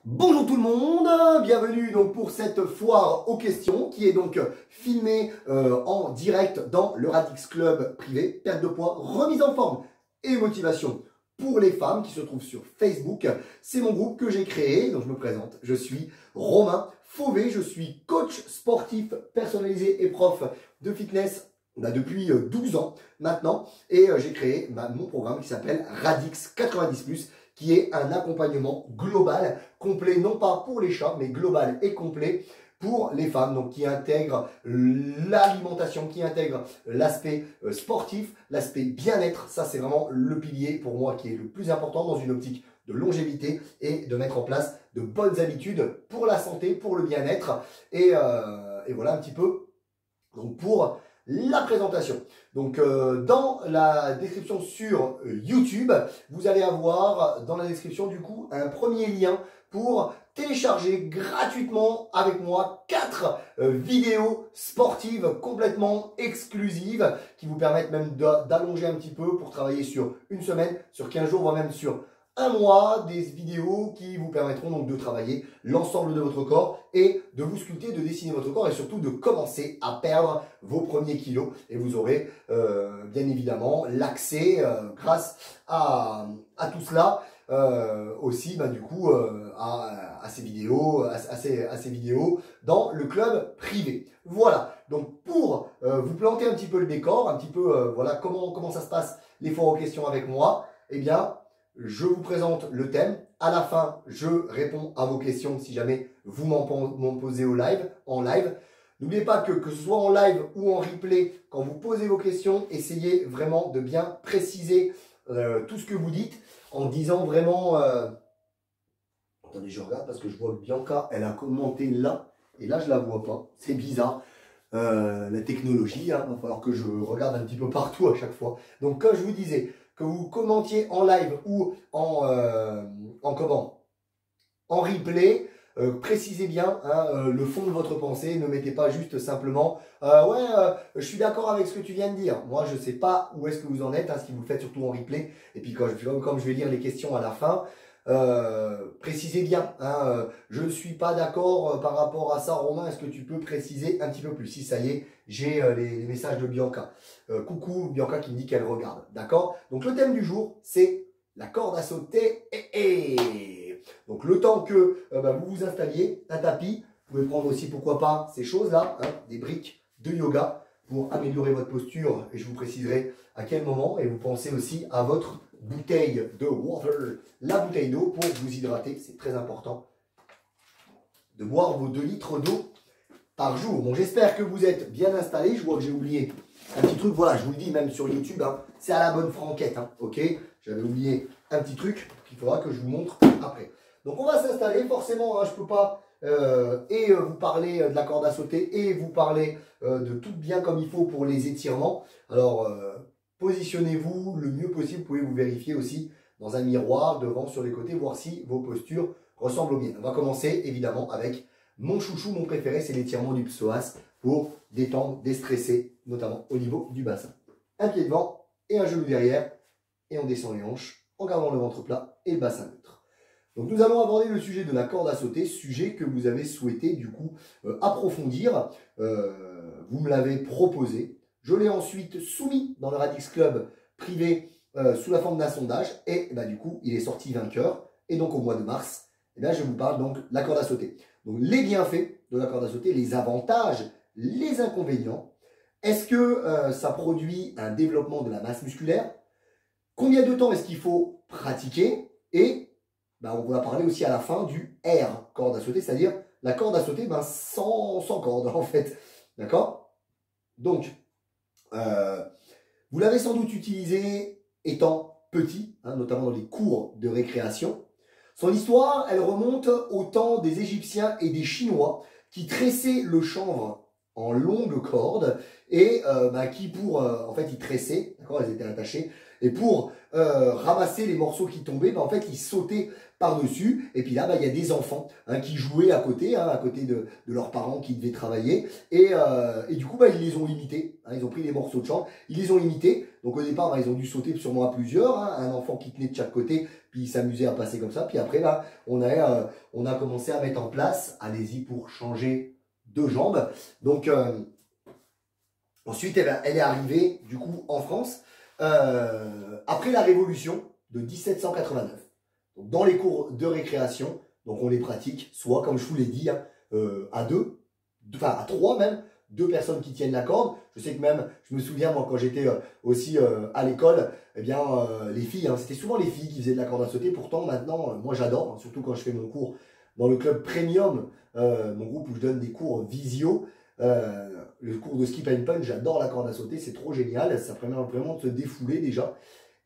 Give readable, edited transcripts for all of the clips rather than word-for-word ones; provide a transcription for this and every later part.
Bonjour tout le monde, bienvenue donc pour cette foire aux questions qui est donc filmée en direct dans le Radix Club privé, perte de poids, remise en forme et motivation pour les femmes qui se trouve sur Facebook. C'est mon groupe que j'ai créé, donc je me présente, je suis Romain Fauvé, je suis coach sportif personnalisé et prof de fitness depuis 12 ans maintenant et j'ai créé mon programme qui s'appelle Radix 90+, qui est un accompagnement global, complet, non pas pour les chats, mais global et complet pour les femmes, donc qui intègre l'alimentation, qui intègre l'aspect sportif, l'aspect bien-être. Ça, c'est vraiment le pilier pour moi qui est le plus important dans une optique de longévité et de mettre en place de bonnes habitudes pour la santé, pour le bien-être. Et voilà un petit peu donc pour la présentation. Donc dans la description sur YouTube, vous allez avoir dans la description du coup un premier lien pour télécharger gratuitement avec moi 4 vidéos sportives complètement exclusives qui vous permettent même d'allonger un petit peu pour travailler sur une semaine, sur 15 jours, voire même sur un mois, des vidéos qui vous permettront donc de travailler l'ensemble de votre corps et de vous sculpter, de dessiner votre corps et surtout de commencer à perdre vos premiers kilos. Et vous aurez bien évidemment l'accès grâce à tout cela aussi du coup à ces vidéos, à ces vidéos dans le club privé. Voilà, donc pour vous planter un petit peu le décor, un petit peu voilà comment ça se passe les foires aux questions avec moi, eh bien je vous présente le thème. À la fin, je réponds à vos questions si jamais vous m'en posez en live. N'oubliez pas que ce soit en live ou en replay, quand vous posez vos questions, essayez vraiment de bien préciser tout ce que vous dites en disant vraiment... Attendez, je regarde parce que je vois que Bianca, elle a commenté là. Et là, je la vois pas. C'est bizarre. La technologie, hein, il va falloir que je regarde un petit peu partout à chaque fois. Donc, comme je vous disais, que vous commentiez en live ou en replay, précisez bien le fond de votre pensée. Ne mettez pas juste simplement je suis d'accord avec ce que tu viens de dire. Moi, je ne sais pas où est-ce que vous en êtes, ce que vous faites surtout en replay. Et puis, comme je vais lire les questions à la fin, précisez bien. Je ne suis pas d'accord par rapport à ça, Romain. Est-ce que tu peux préciser un petit peu plus? Si ça y est, j'ai les messages de Bianca. Coucou Bianca qui me dit qu'elle regarde. D'accord? Donc le thème du jour, c'est la corde à sauter. Donc le temps que vous vous installiez, un tapis. Vous pouvez prendre aussi, pourquoi pas, ces choses-là, des briques de yoga pour améliorer votre posture. Et je vous préciserai à quel moment. Et vous pensez aussi à votre bouteille de water, la bouteille d'eau pour vous hydrater. C'est très important de boire vos 2 litres d'eau par jour. Bon, j'espère que vous êtes bien installés. Je vois que j'ai oublié un petit truc. Voilà, je vous le dis même sur YouTube, c'est à la bonne franquette. Ok, j'avais oublié un petit truc qu'il faudra que je vous montre après. Donc, on va s'installer. Forcément, je ne peux pas vous parler de la corde à sauter et vous parler de tout bien comme il faut pour les étirements. Alors, positionnez-vous le mieux possible. Vous pouvez vous vérifier aussi dans un miroir, devant, sur les côtés, voir si vos postures ressemblent au bien. On va commencer évidemment avec mon chouchou, mon préféré, c'est l'étirement du psoas pour détendre, déstresser, notamment au niveau du bassin. Un pied devant et un genou derrière. Et on descend les hanches en gardant le ventre plat et le bassin neutre. Donc nous allons aborder le sujet de la corde à sauter, sujet que vous avez souhaité du coup approfondir. Vous me l'avez proposé. Je l'ai ensuite soumis dans le Radix Club privé sous la forme d'un sondage. Et du coup, il est sorti vainqueur. Et donc au mois de mars, je vous parle donc de la corde à sauter. Donc les bienfaits de la corde à sauter, les avantages, les inconvénients. Est-ce que ça produit un développement de la masse musculaire? Combien de temps est-ce qu'il faut pratiquer? Et on va parler aussi à la fin du R, corde à sauter, c'est-à-dire la corde à sauter sans corde en fait. D'accord? Donc, vous l'avez sans doute utilisé étant petit, notamment dans les cours de récréation. Son histoire, elle remonte au temps des Égyptiens et des Chinois qui tressaient le chanvre en longues cordes et qui en fait, ils tressaient, d'accord, elles étaient attachées, Et pour ramasser les morceaux qui tombaient, ben, en fait, ils sautaient par-dessus. Et puis là, ben, il y a des enfants qui jouaient à côté de leurs parents qui devaient travailler. Et du coup, ben, ils les ont imités. Ils ont pris les morceaux de chambre, ils les ont imités. Donc au départ, ben, ils ont dû sauter sûrement à plusieurs. Un enfant qui tenait de chaque côté, puis ils s'amusaient à passer comme ça. Puis après, là, on a commencé à mettre en place, allez-y pour changer de jambes. Donc ensuite, elle est arrivée du coup en France après la Révolution de 1789. Donc, dans les cours de récréation, donc on les pratique soit, comme je vous l'ai dit, à deux, enfin à trois même, deux personnes qui tiennent la corde. Je sais que même, je me souviens moi quand j'étais aussi à l'école, eh bien les filles, c'était souvent les filles qui faisaient de la corde à sauter. Pourtant maintenant, moi j'adore, surtout quand je fais mon cours dans le club Premium, mon groupe où je donne des cours visio. Le cours de skip and punch, j'adore la corde à sauter, c'est trop génial, ça permet vraiment de se défouler déjà.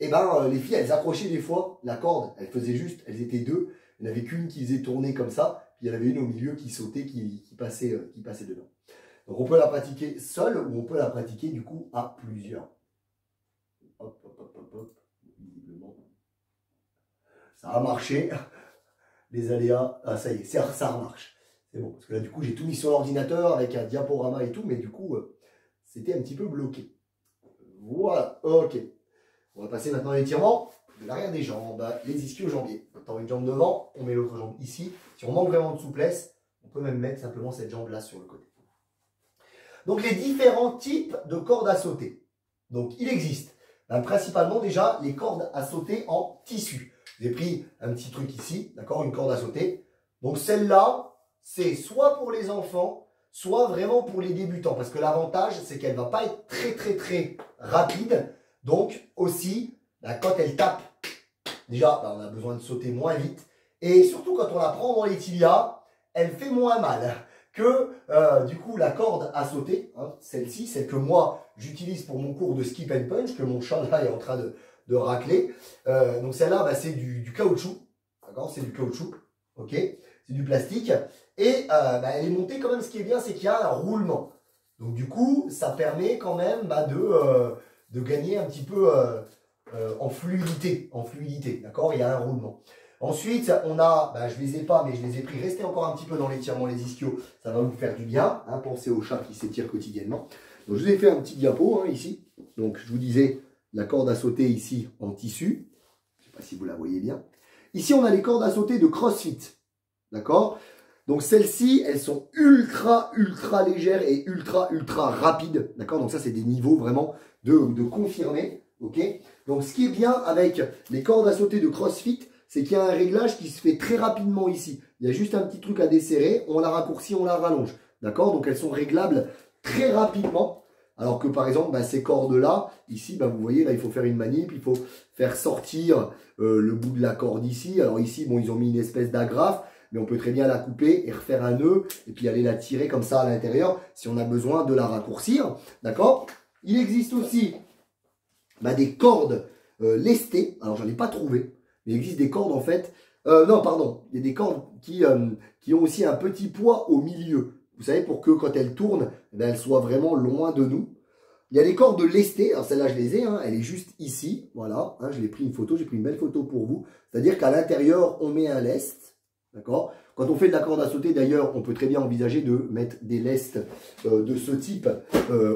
Et ben les filles, elles accrochaient des fois la corde, elles faisaient juste, elles étaient deux, il n'y en avait qu'une qui faisait tourner comme ça, puis il y en avait une au milieu qui sautait, qui passait dedans. Donc on peut la pratiquer seule ou on peut la pratiquer du coup à plusieurs. Hop, hop, hop, hop, hop. Visiblement, ça a marché. Les aléas, ah ça y est, ça remarche. C'est bon, parce que là, du coup, j'ai tout mis sur l'ordinateur avec un diaporama et tout, mais du coup, c'était un petit peu bloqué. Voilà, ok. On va passer maintenant à l'étirement de l'arrière des jambes, les ischio-jambiers. On met une jambe devant, on met l'autre jambe ici. Si on manque vraiment de souplesse, on peut même mettre simplement cette jambe-là sur le côté. Donc, les différents types de cordes à sauter. Donc, il existe principalement déjà les cordes à sauter en tissu. J'ai pris un petit truc ici, d'accord, une corde à sauter. Donc, celle-là, c'est soit pour les enfants, soit vraiment pour les débutants. Parce que l'avantage, c'est qu'elle ne va pas être très rapide. Donc aussi, quand elle tape, déjà, on a besoin de sauter moins vite. Et surtout, quand on la prend dans les tibias, elle fait moins mal que du coup la corde à sauter. Celle-ci, celle que moi, j'utilise pour mon cours de skip and punch, que mon chat là est en train de racler. Donc celle-là, c'est du caoutchouc. D'accord, c'est du caoutchouc. Ok, c'est du plastique. Et elle est montée quand même, ce qui est bien, c'est qu'il y a un roulement. Donc du coup, ça permet quand même de gagner un petit peu en fluidité. D'accord, il y a un roulement. Ensuite, on a, je les ai pas, mais je les ai pris. Restez encore un petit peu dans l'étirement, les ischios. Ça va vous faire du bien. Pensez aux chats qui s'étirent quotidiennement. Donc je vous ai fait un petit diapo ici. Donc je vous disais, la corde à sauter ici en tissu. Je ne sais pas si vous la voyez bien. Ici, on a les cordes à sauter de CrossFit. D'accord ? Donc celles-ci, elles sont ultra légères et ultra rapides. D'accord? Donc ça, c'est des niveaux vraiment de confirmer. Ok? Donc ce qui est bien avec les cordes à sauter de CrossFit, c'est qu'il y a un réglage qui se fait très rapidement ici. Il y a juste un petit truc à desserrer, on la raccourcit, on la rallonge. D'accord? Donc elles sont réglables très rapidement. Alors que par exemple, ces cordes-là, ici, vous voyez, là, il faut faire une manip, il faut faire sortir le bout de la corde ici. Alors ici, bon, ils ont mis une espèce d'agrafe. Mais on peut très bien la couper et refaire un nœud et puis aller la tirer comme ça à l'intérieur si on a besoin de la raccourcir. D'accord? Il existe aussi des cordes lestées. Alors, j'en ai pas trouvé. Mais il existe des cordes en fait. Non, pardon. Il y a des cordes qui ont aussi un petit poids au milieu. Vous savez, pour que quand elles tournent, elles soient vraiment loin de nous. Il y a des cordes lestées. Alors, celle-là, je les ai. Elle est juste ici. Voilà. Je l'ai pris une photo. J'ai pris une belle photo pour vous. C'est-à-dire qu'à l'intérieur, on met un lest. D'accord? Quand on fait de la corde à sauter, d'ailleurs, on peut très bien envisager de mettre des lestes de ce type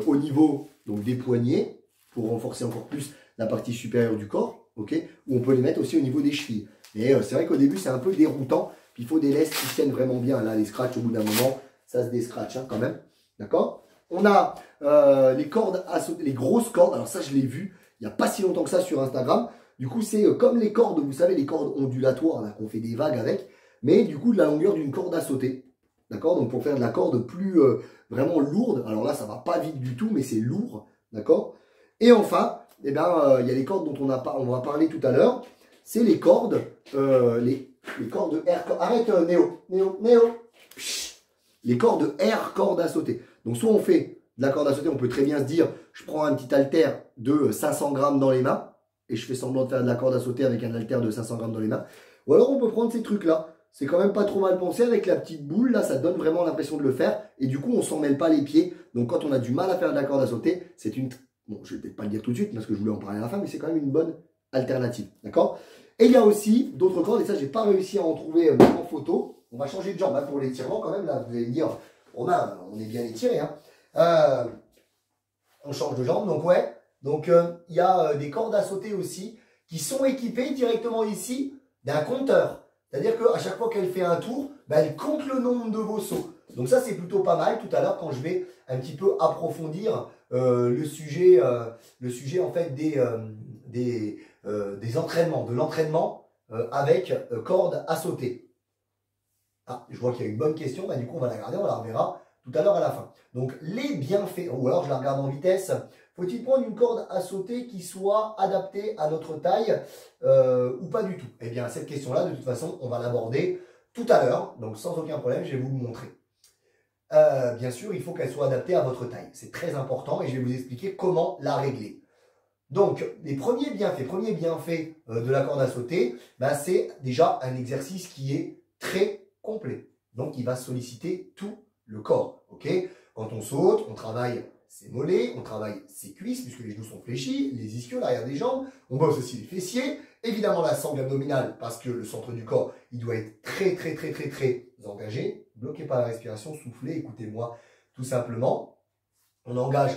au niveau donc, des poignets pour renforcer encore plus la partie supérieure du corps. Ok? Ou on peut les mettre aussi au niveau des chevilles. Mais c'est vrai qu'au début, c'est un peu déroutant. Puis il faut des lestes qui tiennent vraiment bien. Là, les scratchs, au bout d'un moment, ça se déscratche quand même. D'accord? On a les cordes à sauter, les grosses cordes. Alors ça, je l'ai vu il n'y a pas si longtemps que ça sur Instagram. Du coup, c'est comme les cordes, vous savez, les cordes ondulatoires, là, qu'on fait des vagues avec. Mais du coup de la longueur d'une corde à sauter. D'accord? Donc pour faire de la corde plus vraiment lourde. Alors là, ça va pas vite du tout, mais c'est lourd. D'accord? Et enfin, il y a les cordes dont on va parler tout à l'heure. C'est les cordes, les cordes air. Arrête, Néo. Les cordes air, cordes à sauter. Donc soit on fait de la corde à sauter, on peut très bien se dire, je prends un petit haltère de 500 grammes dans les mains, et je fais semblant de faire de la corde à sauter avec un haltère de 500 grammes dans les mains. Ou alors on peut prendre ces trucs-là. C'est quand même pas trop mal pensé avec la petite boule, là ça donne vraiment l'impression de le faire et du coup on s'en mêle pas les pieds. Donc quand on a du mal à faire de la corde à sauter, c'est une Bon, je vais peut-être pas le dire tout de suite parce que je voulais en parler à la fin, mais c'est quand même une bonne alternative. D'accord? Et il y a aussi d'autres cordes, et ça, j'ai pas réussi à en trouver en photo. On va changer de jambe hein, pour l'étirement quand même. Là, vous allez me dire, Romain, on est bien étiré. Hein. On change de jambe, donc ouais. Donc, il y a des cordes à sauter aussi qui sont équipées directement ici d'un compteur. C'est-à-dire qu'à chaque fois qu'elle fait un tour, ben, elle compte le nombre de vos sauts. Donc ça, c'est plutôt pas mal tout à l'heure quand je vais un petit peu approfondir le sujet en fait des entraînements, de l'entraînement avec corde à sauter. Ah, je vois qu'il y a une bonne question, bah, du coup on va la garder, on la reverra tout à l'heure à la fin. Donc les bienfaits, ou alors je la regarde en vitesse, faut-il prendre une corde à sauter qui soit adaptée à notre taille ou pas du tout? Eh bien cette question-là, de toute façon, on va l'aborder tout à l'heure, donc sans aucun problème, je vais vous le montrer. Bien sûr, il faut qu'elle soit adaptée à votre taille. C'est très important et je vais vous expliquer comment la régler. Donc, les premiers bienfaits de la corde à sauter, bah, c'est déjà un exercice qui est très complet. Donc, il va solliciter tout le corps. Okay, quand on saute, on travaille ses mollets, on travaille ses cuisses, puisque les genoux sont fléchis, les ischios, l'arrière des jambes. On bosse aussi les fessiers. Évidemment, la sangle abdominale, parce que le centre du corps, il doit être très engagé. Bloquez pas la respiration, soufflez, écoutez-moi tout simplement. On engage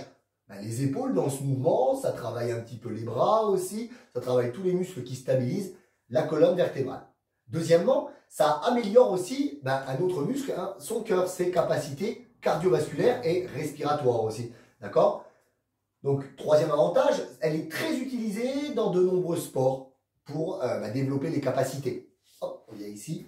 les épaules dans ce mouvement, ça travaille un petit peu les bras aussi, ça travaille tous les muscles qui stabilisent la colonne vertébrale. Deuxièmement, ça améliore aussi un autre muscle, hein, son cœur, ses capacités cardiovasculaires et respiratoires aussi. D'accord? Donc, troisième avantage, elle est très utilisée dans de nombreux sports pour développer les capacités. Hop, on vient ici,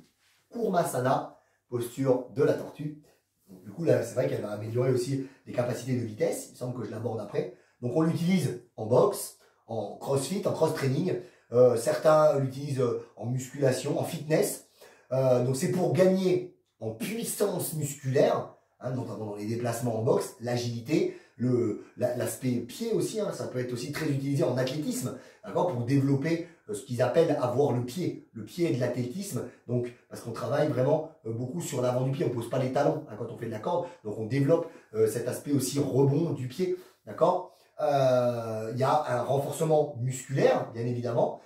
Kurmasana, posture de la tortue. Donc, du coup, là, c'est vrai qu'elle va améliorer aussi les capacités de vitesse. Il me semble que je l'aborde après. Donc, on l'utilise en boxe, en crossfit, en cross-training. Certains l'utilisent en musculation, en fitness. Donc, c'est pour gagner en puissance musculaire, hein, notamment dans les déplacements en boxe, l'agilité, l'aspect pied aussi. Hein, ça peut être aussi très utilisé en athlétisme, pour développer ce qu'ils appellent avoir le pied de l'athlétisme. Donc, parce qu'on travaille vraiment beaucoup sur l'avant du pied, on ne pose pas les talons hein, quand on fait de la corde. Donc, on développe cet aspect aussi rebond du pied, d'accord. Il y a un renforcement musculaire, bien évidemment.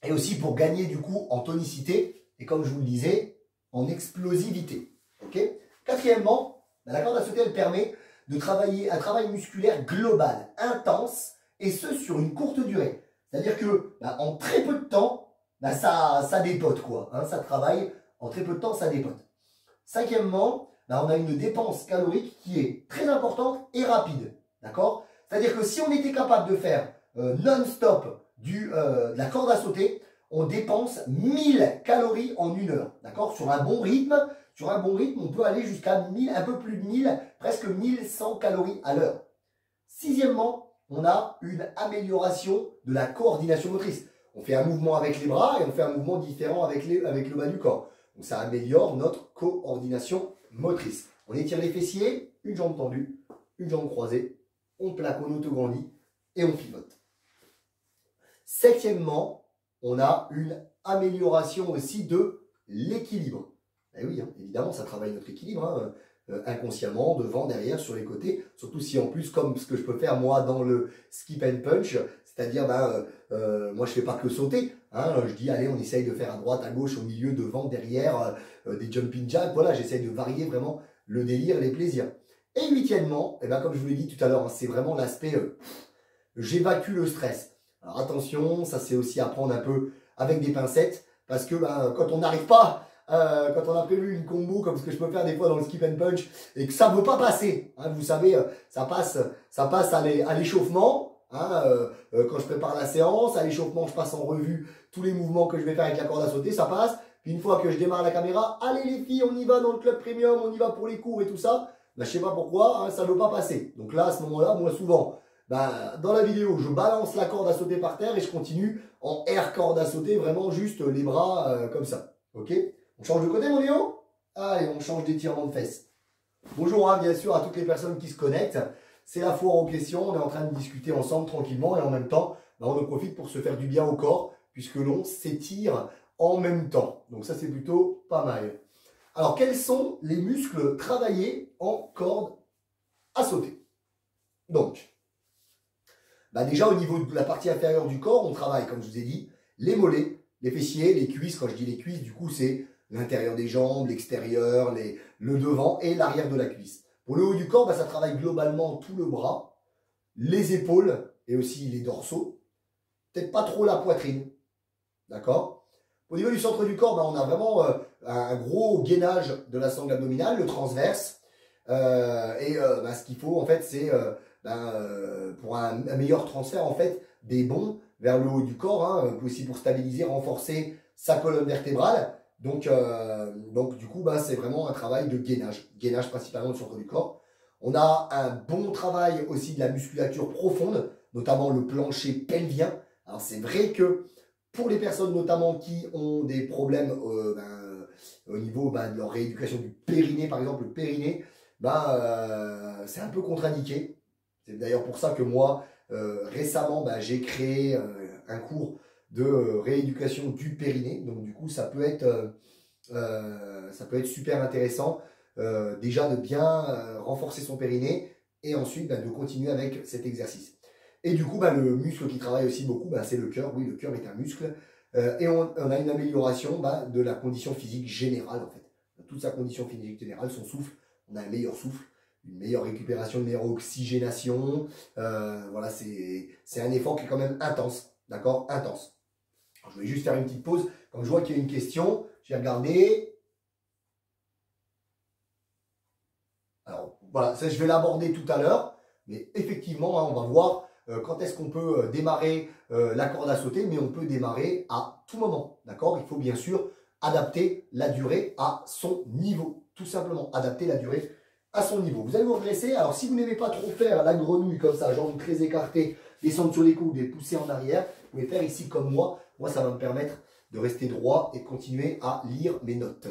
Et aussi pour gagner du coup en tonicité et comme je vous le disais, en explosivité. Okay. Quatrièmement, la corde à sauter, elle permet de travailler un travail musculaire global, intense, et ce sur une courte durée. C'est-à-dire que en très peu de temps, ça dépote quoi. Hein, ça travaille en très peu de temps, ça dépote. Cinquièmement, on a une dépense calorique qui est très importante et rapide. D'accord? C'est-à-dire que si on était capable de faire non-stop de la corde à sauter, on dépense 1000 calories en 1 heure. D'accord? Sur un bon rythme, on peut aller jusqu'à 1000, un peu plus de 1000, presque 1100 calories à l'heure. Sixièmement, on a une amélioration de la coordination motrice. On fait un mouvement avec les bras et on fait un mouvement différent avec le bas du corps. Donc ça améliore notre coordination motrice. On étire les fessiers, une jambe tendue, une jambe croisée, on plaque, on autograndit et on pivote. Septièmement, on a une amélioration aussi de l'équilibre. Eh oui, hein, évidemment, ça travaille notre équilibre, hein, inconsciemment, devant, derrière, sur les côtés. Surtout si en plus, comme ce que je peux faire moi dans le skip and punch, c'est-à-dire, moi je fais pas que sauter. Hein, je dis, allez, on essaye de faire à droite, à gauche, au milieu, devant, derrière, des jumping jacks. Voilà, j'essaye de varier vraiment le délire, les plaisirs. Et huitièmement, comme je vous l'ai dit tout à l'heure, hein, c'est vraiment l'aspect j'évacue le stress. Alors attention, ça c'est aussi à prendre un peu avec des pincettes, parce que quand on n'arrive pas, quand on a prévu une combo comme ce que je peux faire des fois dans le skip and punch, et que ça ne veut pas passer, hein, vous savez, ça passe à l'échauffement, hein, quand je prépare la séance, à l'échauffement je passe en revue tous les mouvements que je vais faire avec la corde à sauter, ça passe, puis une fois que je démarre la caméra, allez les filles, on y va dans le club premium, on y va pour les cours et tout ça, je sais pas pourquoi, hein, ça ne veut pas passer. Donc là, à ce moment-là, moi souvent, dans la vidéo, je balance la corde à sauter par terre et je continue en air corde à sauter, vraiment juste les bras comme ça. Ok? On change de côté, mon Léo? Allez, on change d'étirement de fesses. Bonjour, hein, bien sûr, à toutes les personnes qui se connectent. C'est la foire aux questions. On est en train de discuter ensemble tranquillement et en même temps, on en profite pour se faire du bien au corps puisque l'on s'étire en même temps. Donc ça, c'est plutôt pas mal. Alors, quels sont les muscles travaillés en corde à sauter. Donc, bah déjà au niveau de la partie inférieure du corps, on travaille, comme je vous ai dit, les mollets, les fessiers, les cuisses. Quand je dis les cuisses, du coup, c'est l'intérieur des jambes, l'extérieur, le devant et l'arrière de la cuisse. Pour le haut du corps, bah, ça travaille globalement tout le bras, les épaules et aussi les dorsaux. Peut-être pas trop la poitrine. D'accord? Au niveau du centre du corps, bah, on a vraiment un gros gainage de la sangle abdominale, le transverse. Bah, ce qu'il faut, en fait, c'est pour un meilleur transfert en fait, des bonds vers le haut du corps, hein, aussi pour stabiliser, renforcer sa colonne vertébrale. Donc du coup, bah, c'est vraiment un travail de gainage principalement du centre du corps. On a un bon travail aussi de la musculature profonde, notamment le plancher pelvien. Alors c'est vrai que pour les personnes notamment qui ont des problèmes au niveau de leur rééducation du périnée, par exemple, le périnée, c'est un peu contre-indiqué. C'est d'ailleurs pour ça que moi, récemment, j'ai créé un cours de rééducation du périnée. Donc du coup, ça peut être super intéressant déjà de bien renforcer son périnée et ensuite de continuer avec cet exercice. Et du coup, le muscle qui travaille aussi beaucoup, c'est le cœur. Oui, le cœur est un muscle. Et on a une amélioration de la condition physique générale, en fait. Toute sa condition physique générale, son souffle, on a un meilleur souffle, une meilleure récupération, une meilleure oxygénation. Voilà, c'est un effort qui est quand même intense. D'accord? Intense. Alors, je vais juste faire une petite pause. Comme je vois qu'il y a une question, j'ai regardé. Alors, voilà, ça, je vais l'aborder tout à l'heure. Mais effectivement, on va voir quand est-ce qu'on peut démarrer la corde à sauter, mais on peut démarrer à tout moment. D'accord? Il faut bien sûr adapter la durée à son niveau. Tout simplement, adapter la durée à son niveau. Vous allez vous redresser. Alors, si vous n'aimez pas trop faire la grenouille comme ça, jambes très écartées, descendre sur les coudes et pousser en arrière, vous pouvez faire ici comme moi. Moi, ça va me permettre de rester droit et de continuer à lire mes notes.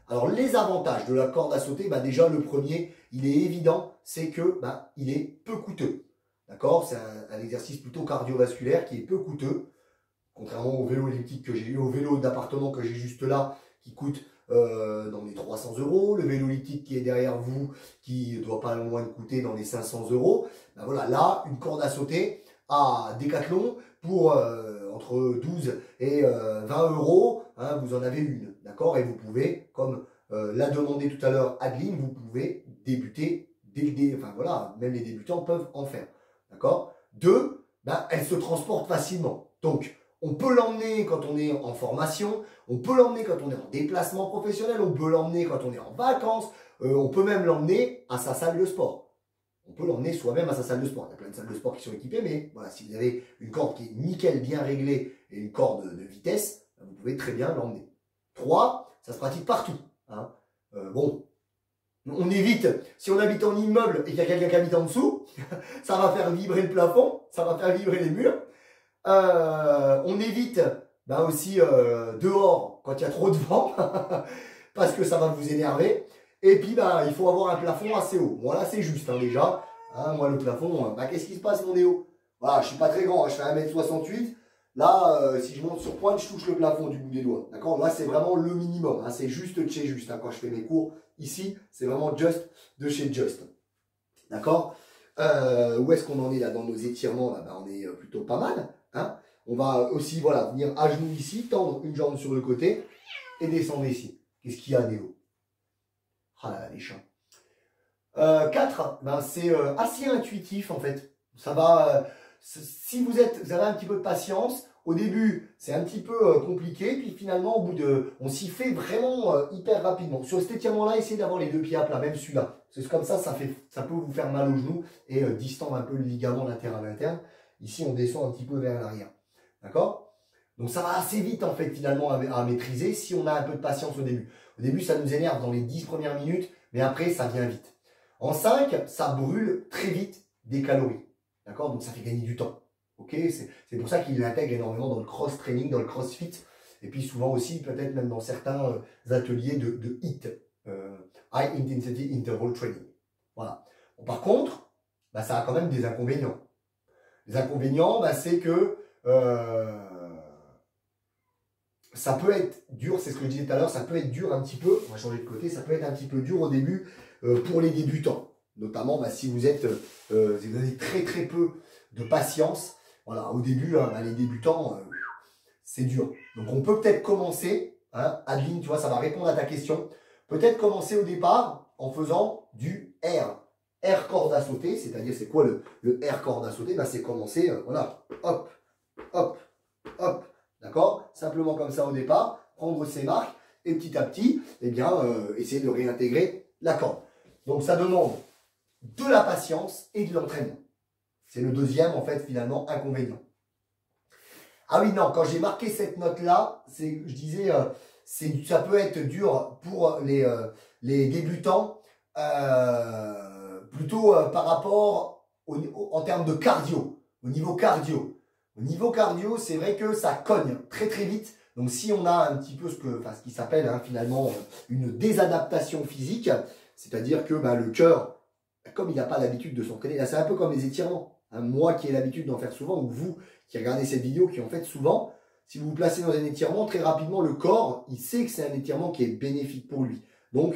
Alors, les avantages de la corde à sauter, déjà, le premier, il est évident, c'est que il est peu coûteux. D'accord? C'est un exercice plutôt cardiovasculaire qui est peu coûteux, contrairement au vélo elliptique que j'ai eu, au vélo d'appartement que j'ai juste là, qui coûte dans les 300 €. Le vélo elliptique qui est derrière vous, qui ne doit pas loin de coûter dans les 500 €. Voilà, là, une corde à sauter à Decathlon pour entre 12 et 20 €, hein, vous en avez une. D'accord? Et vous pouvez, comme l'a demandé tout à l'heure Adeline, vous pouvez débuter enfin voilà, même les débutants peuvent en faire. D'accord? Deux, elle se transporte facilement. Donc, on peut l'emmener quand on est en formation, on peut l'emmener quand on est en déplacement professionnel, on peut l'emmener quand on est en vacances, on peut même l'emmener à sa salle de sport. On peut l'emmener soi-même à sa salle de sport. Il y a plein de salles de sport qui sont équipées, mais voilà, si vous avez une corde qui est nickel, bien réglée, et une corde de vitesse, vous pouvez très bien l'emmener. 3, ça se pratique partout. Hein. Bon, on évite, si on habite en immeuble et qu'il y a quelqu'un qui habite en dessous, ça va faire vibrer le plafond, ça va faire vibrer les murs. On évite aussi dehors quand il y a trop de vent, parce que ça va vous énerver. Et puis il faut avoir un plafond assez haut. Voilà, c'est juste déjà. Hein, moi le plafond, qu'est-ce qui se passe mon Néo? Voilà, je suis pas très grand, je fais 1,68 m. Là, si je monte sur pointe, je touche le plafond du bout des doigts. D'accord? Là, c'est vraiment le minimum. Hein, c'est juste de chez juste. Hein, quand je fais mes cours ici, c'est vraiment just de chez just. D'accord? Où est-ce qu'on en est là dans nos étirements? On est plutôt pas mal. Hein, on va aussi venir à genoux ici, tendre une jambe sur le côté et descendre ici. Qu'est-ce qu'il y a, Néo? Ah là là, les chats. 4, c'est assez intuitif en fait. Ça va, si vous avez un petit peu de patience, au début c'est un petit peu compliqué, puis finalement on s'y fait vraiment hyper rapidement. Sur cet étirement là, essayez d'avoir les deux pieds à plat, même celui-là. C'est comme ça peut vous faire mal au genou et distendre un peu le ligament latéral interne. Ici on descend un petit peu vers l'arrière. D'accord? Donc ça va assez vite en fait finalement à maîtriser si on a un peu de patience au début. Au début ça nous énerve dans les 10 premières minutes, mais après ça vient vite. En 5, ça brûle très vite des calories. D'accord? Donc ça fait gagner du temps. Ok? C'est pour ça qu'il l'intègre énormément dans le cross-training, dans le crossfit. Et puis souvent aussi, peut-être même dans certains ateliers de HIIT. High Intensity Interval Training. Voilà. Bon, par contre, ça a quand même des inconvénients. Les inconvénients, c'est que ça peut être dur, c'est ce que je disais tout à l'heure, ça peut être dur un petit peu, on va changer de côté, ça peut être un petit peu dur au début pour les débutants. notamment bah, si vous avez très très peu de patience. Voilà, au début, hein, les débutants, c'est dur. Donc on peut peut-être commencer, hein, Adeline, tu vois, ça va répondre à ta question. Peut-être commencer au départ en faisant du R. R corde à sauter, c'est-à-dire c'est quoi le R corde à sauter? Ben, c'est commencer, voilà, hop, hop, hop, d'accord? Simplement comme ça au départ, prendre ses marques et petit à petit, eh bien, essayer de réintégrer la corde. Donc ça demande de la patience et de l'entraînement. C'est le deuxième, en fait, finalement, inconvénient. Ah oui, non, quand j'ai marqué cette note-là, je disais, ça peut être dur pour les débutants, plutôt par rapport en termes de cardio, au niveau cardio. Au niveau cardio, c'est vrai que ça cogne très très vite. Donc si on a un petit peu ce qui s'appelle hein, finalement une désadaptation physique, c'est-à-dire que bah, le cœur, comme il n'a pas l'habitude de s'entraîner, là c'est un peu comme les étirements. Hein, moi qui ai l'habitude d'en faire souvent, ou vous qui regardez cette vidéo qui en faites souvent, si vous vous placez dans un étirement, très rapidement le corps, il sait que c'est un étirement qui est bénéfique pour lui. Donc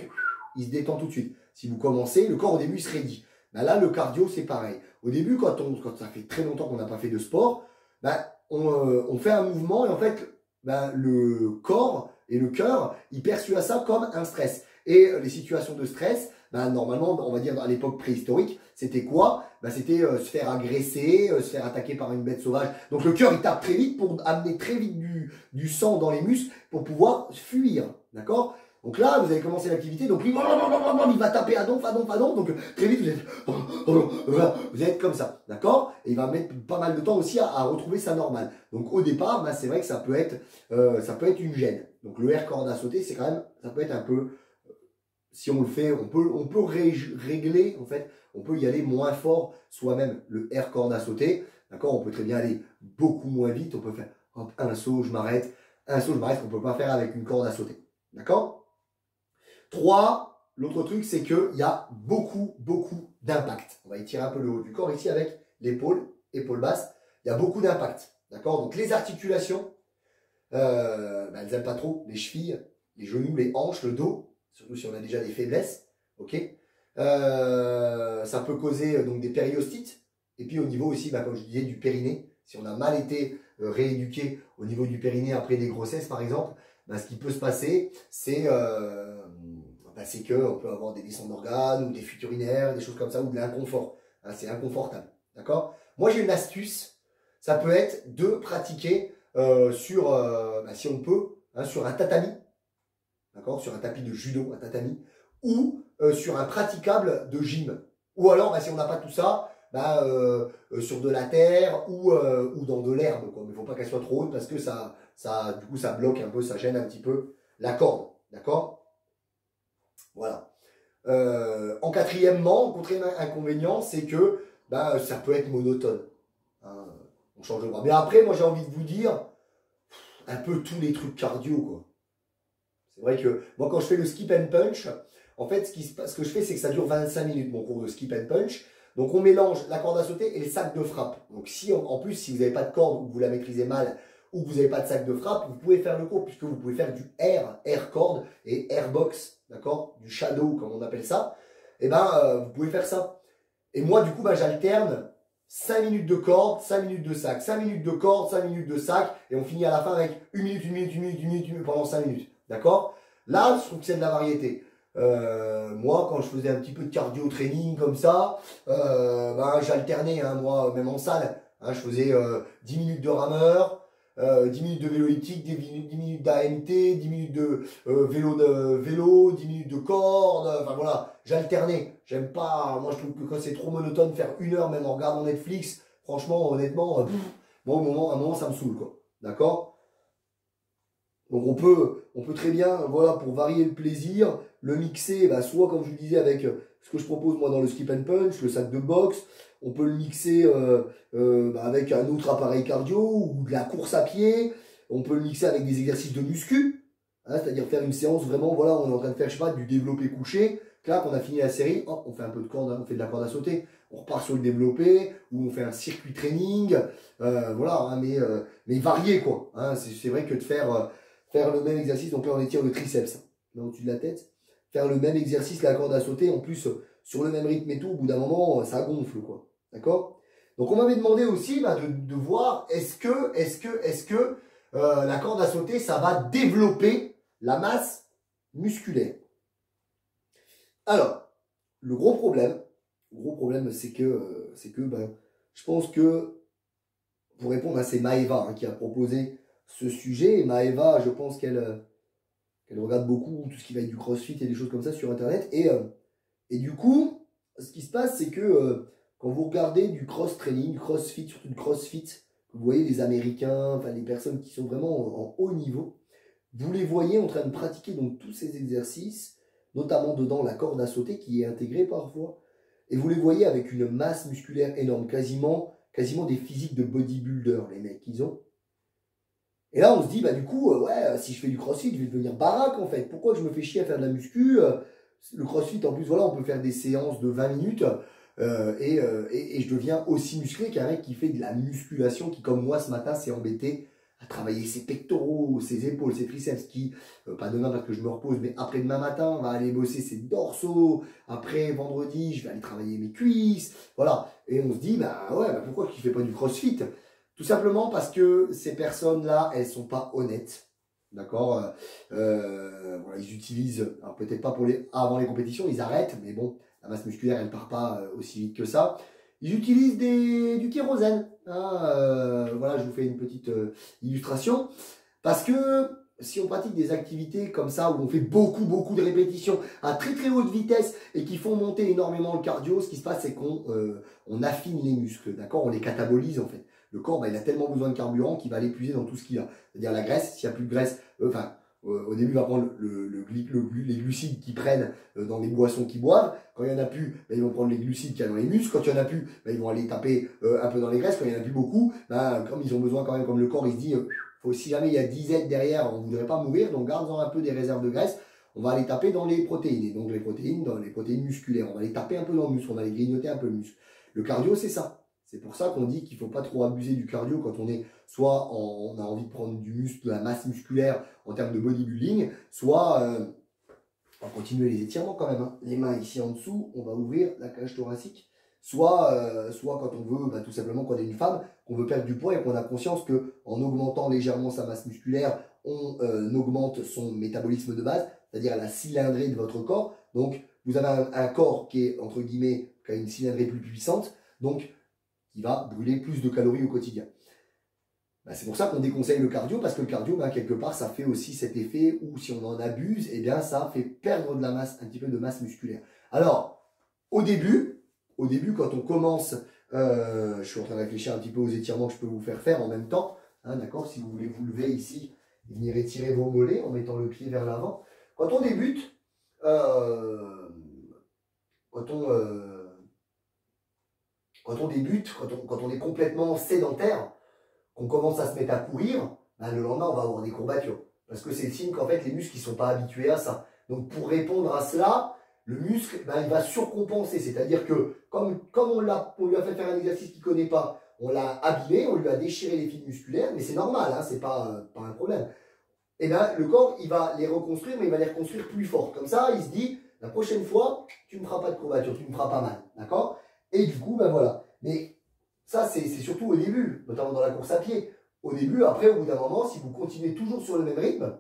il se détend tout de suite. Si vous commencez, le corps au début se raidit. Ben là, le cardio, c'est pareil. Au début, quand ça fait très longtemps qu'on n'a pas fait de sport, ben, on fait un mouvement et en fait, ben, le corps et le cœur, ils perçoivent ça comme un stress. Et les situations de stress, ben, normalement, on va dire à l'époque préhistorique, c'était quoi? Ben, c'était se faire agresser, se faire attaquer par une bête sauvage. Donc le cœur, il tape très vite pour amener très vite du sang dans les muscles pour pouvoir fuir. D'accord? Donc là, vous avez commencé l'activité, donc il va taper à donf, donc très vite vous êtes comme ça, d'accord? Et il va mettre pas mal de temps aussi à retrouver sa normale. Donc au départ, bah, c'est vrai que ça peut être une gêne. Donc le R corde à sauter, c'est quand même, ça peut être un peu, si on le fait, on peut régler, en fait, on peut y aller moins fort soi-même, le R corde à sauter, d'accord? On peut très bien aller beaucoup moins vite, on peut faire hop, un saut, je m'arrête, qu'on peut pas faire avec une corde à sauter, d'accord? 3, l'autre truc, c'est qu'il y a beaucoup d'impact. On va étirer un peu le haut du corps ici avec l'épaule, épaule basse. Il y a beaucoup d'impact. D'accord? Donc les articulations, elles n'aiment pas trop. Les chevilles, les genoux, les hanches, le dos, surtout si on a déjà des faiblesses. Ok? Ça peut causer donc des périostites. Et puis au niveau aussi, bah, comme je disais, du périnée. Si on a mal été rééduqué au niveau du périnée après des grossesses, par exemple, bah, ce qui peut se passer, c'est qu'on peut avoir des descentes d'organes ou des fuites urinaires, des choses comme ça, ou de l'inconfort. Hein, c'est inconfortable. D'accord? Moi, j'ai une astuce. Ça peut être de pratiquer si on peut, hein, sur un tatami. D'accord? Sur un tapis de judo, un tatami. Ou sur un praticable de gym. Ou alors, bah, si on n'a pas tout ça, bah, sur de la terre ou dans de l'herbe. Mais il ne faut pas qu'elle soit trop haute parce que du coup, ça bloque un peu, ça gêne un petit peu la corde. D'accord? Voilà. En quatrièmement, inconvénient, c'est que bah, ça peut être monotone. Hein, on change de bras. Mais après, moi j'ai envie de vous dire un peu tous les trucs cardio, quoi. C'est vrai que moi quand je fais le skip and punch, en fait ce que je fais c'est que ça dure 25 minutes mon cours de skip and punch. Donc on mélange la corde à sauter et le sac de frappe. Donc si en plus si vous n'avez pas de corde ou que vous la maîtrisez mal ou que vous n'avez pas de sac de frappe, vous pouvez faire le cours puisque vous pouvez faire du air corde et air box, d'accord, du shadow comme on appelle ça. Et ben vous pouvez faire ça. Et moi du coup bah, j'alterne 5 minutes de corde, 5 minutes de sac, 5 minutes de corde, 5 minutes de sac et on finit à la fin avec 1 minute, 1 minute, 1 minute, 1 minute pendant 5 minutes. D'accord? Là, je trouve que c'est de la variété. Moi, quand je faisais un petit peu de cardio training comme ça, ben, j'alternais, hein, moi, même en salle. Hein, je faisais 10 minutes de rameur, 10 minutes de vélo elliptique, 10 minutes d'AMT, 10 minutes de vélo, 10 minutes de corde. Enfin voilà, j'alternais. J'aime pas, moi je trouve que quand c'est trop monotone, faire 1 heure même en regardant Netflix, franchement, honnêtement, moi à un moment ça me saoule, quoi. D'accord? Donc on peut très bien, voilà, pour varier le plaisir, le mixer, bah, soit comme je vous disais avec ce que je propose moi dans le skip and punch, le sac de boxe, on peut le mixer avec un autre appareil cardio ou de la course à pied, on peut le mixer avec des exercices de muscu, hein, c'est-à-dire faire une séance vraiment, voilà, on est en train de faire, je sais pas, du développé couché, là on a fini la série, hop, on fait un peu de corde, on fait de la corde à sauter, on repart sur le développé, ou on fait un circuit training, voilà, hein, mais varié quoi, hein, c'est vrai que de faire le même exercice, donc là on étire le triceps, là au-dessus de la tête, faire le même exercice que la corde à sauter, en plus sur le même rythme et tout, au bout d'un moment, ça gonfle, quoi. D'accord? Donc on m'avait demandé aussi de voir est-ce que la corde à sauter, ça va développer la masse musculaire. Alors, le gros problème, c'est que ben, je pense que, pour répondre à c'est Maëva qui a proposé ce sujet, et Maëva, je pense qu'elle regarde beaucoup tout ce qui va être du crossfit et des choses comme ça sur internet, et du coup, ce qui se passe, c'est que quand vous regardez du cross-training, du crossfit, surtout du crossfit, vous voyez les Américains, enfin les personnes qui sont vraiment en haut niveau, vous les voyez en train de pratiquer donc tous ces exercices, notamment dedans la corde à sauter qui est intégrée parfois, et vous les voyez avec une masse musculaire énorme, quasiment des physiques de bodybuilder, les mecs qu'ils ont. Et là, on se dit, bah du coup, ouais, si je fais du crossfit, je vais devenir baraque en fait. Pourquoi je me fais chier à faire de la muscu? Le crossfit, en plus, voilà, on peut faire des séances de 20 minutes et je deviens aussi musclé qu'un mec qui fait de la musculation, qui comme moi ce matin s'est embêté à travailler ses pectoraux, ses épaules, ses triceps, qui, pas demain parce que je me repose, mais après-demain matin, on va aller bosser ses dorsaux, après vendredi, je vais aller travailler mes cuisses, voilà. Et on se dit, bah ouais, bah pourquoi tu fais pas du crossfit? Tout simplement parce que ces personnes-là, elles sont pas honnêtes. D'accord, voilà, ils utilisent, alors peut-être pas avant les compétitions, ils arrêtent, mais bon, la masse musculaire, elle part pas aussi vite que ça. Ils utilisent du kérosène. Hein, voilà, je vous fais une petite illustration. Parce que si on pratique des activités comme ça, où on fait beaucoup de répétitions à très haute vitesse et qui font monter énormément le cardio, ce qui se passe, c'est qu'on affine les muscles, d'accord? On les catabolise en fait. Le corps, bah, il a tellement besoin de carburant qu'il va l'épuiser dans tout ce qu'il a. C'est-à-dire la graisse, s'il n'y a plus de graisse, au début, il va prendre les glucides qu'ils prennent dans les boissons qu'ils boivent. Quand il n'y en a plus, bah, ils vont prendre les glucides qu'il y a dans les muscles. Quand il n'y en a plus, bah, ils vont aller taper un peu dans les graisses. Quand il n'y en a plus beaucoup, bah, comme ils ont besoin quand même, comme le corps, il se dit, si jamais il y a 10 aides derrière, on ne voudrait pas mourir, donc gardons un peu des réserves de graisse. On va aller taper dans les protéines. Et donc les protéines, dans les protéines musculaires. On va aller taper un peu dans le muscle, on va aller grignoter un peu le muscle. Le cardio, c'est ça. C'est pour ça qu'on dit qu'il ne faut pas trop abuser du cardio quand on est soit on a envie de prendre du muscle, de la masse musculaire en termes de bodybuilding, soit on va continuer les étirements quand même. Hein. Les mains ici en dessous, on va ouvrir la cage thoracique. Soit quand on veut, bah, tout simplement quand on est une femme, qu'on veut perdre du poids et qu'on a conscience qu'en augmentant légèrement sa masse musculaire, on augmente son métabolisme de base, c'est-à-dire la cylindrée de votre corps. Donc vous avez un corps qui est, entre guillemets, qui a une cylindrée plus puissante. Donc qui va brûler plus de calories au quotidien. Ben, c'est pour ça qu'on déconseille le cardio, parce que le cardio, ben, quelque part, ça fait aussi cet effet où si on en abuse, eh bien, ça fait perdre de la masse, un petit peu de masse musculaire. Alors, au début, quand on commence, je suis en train de réfléchir un petit peu aux étirements que je peux vous faire en même temps, hein, d'accord, si vous voulez vous lever ici, et venir étirer vos mollets en mettant le pied vers l'avant. Quand on débute, quand on est complètement sédentaire, qu'on commence à se mettre à courir, ben le lendemain, on va avoir des courbatures. Parce que c'est le signe qu'en fait, les muscles ne sont pas habitués à ça. Donc, pour répondre à cela, le muscle, ben, il va surcompenser. C'est-à-dire que, comme on lui a fait faire un exercice qu'il ne connaît pas, on l'a abîmé, on lui a déchiré les fibres musculaires, mais c'est normal, hein, c'est pas un problème. Et bien, le corps, il va les reconstruire, mais il va les reconstruire plus fort. Comme ça, il se dit, la prochaine fois, tu ne me feras pas de courbature, tu ne me feras pas mal. D'accord? Et du coup, ben voilà. Mais ça, c'est surtout au début, notamment dans la course à pied. Au début, après, au bout d'un moment, si vous continuez toujours sur le même rythme,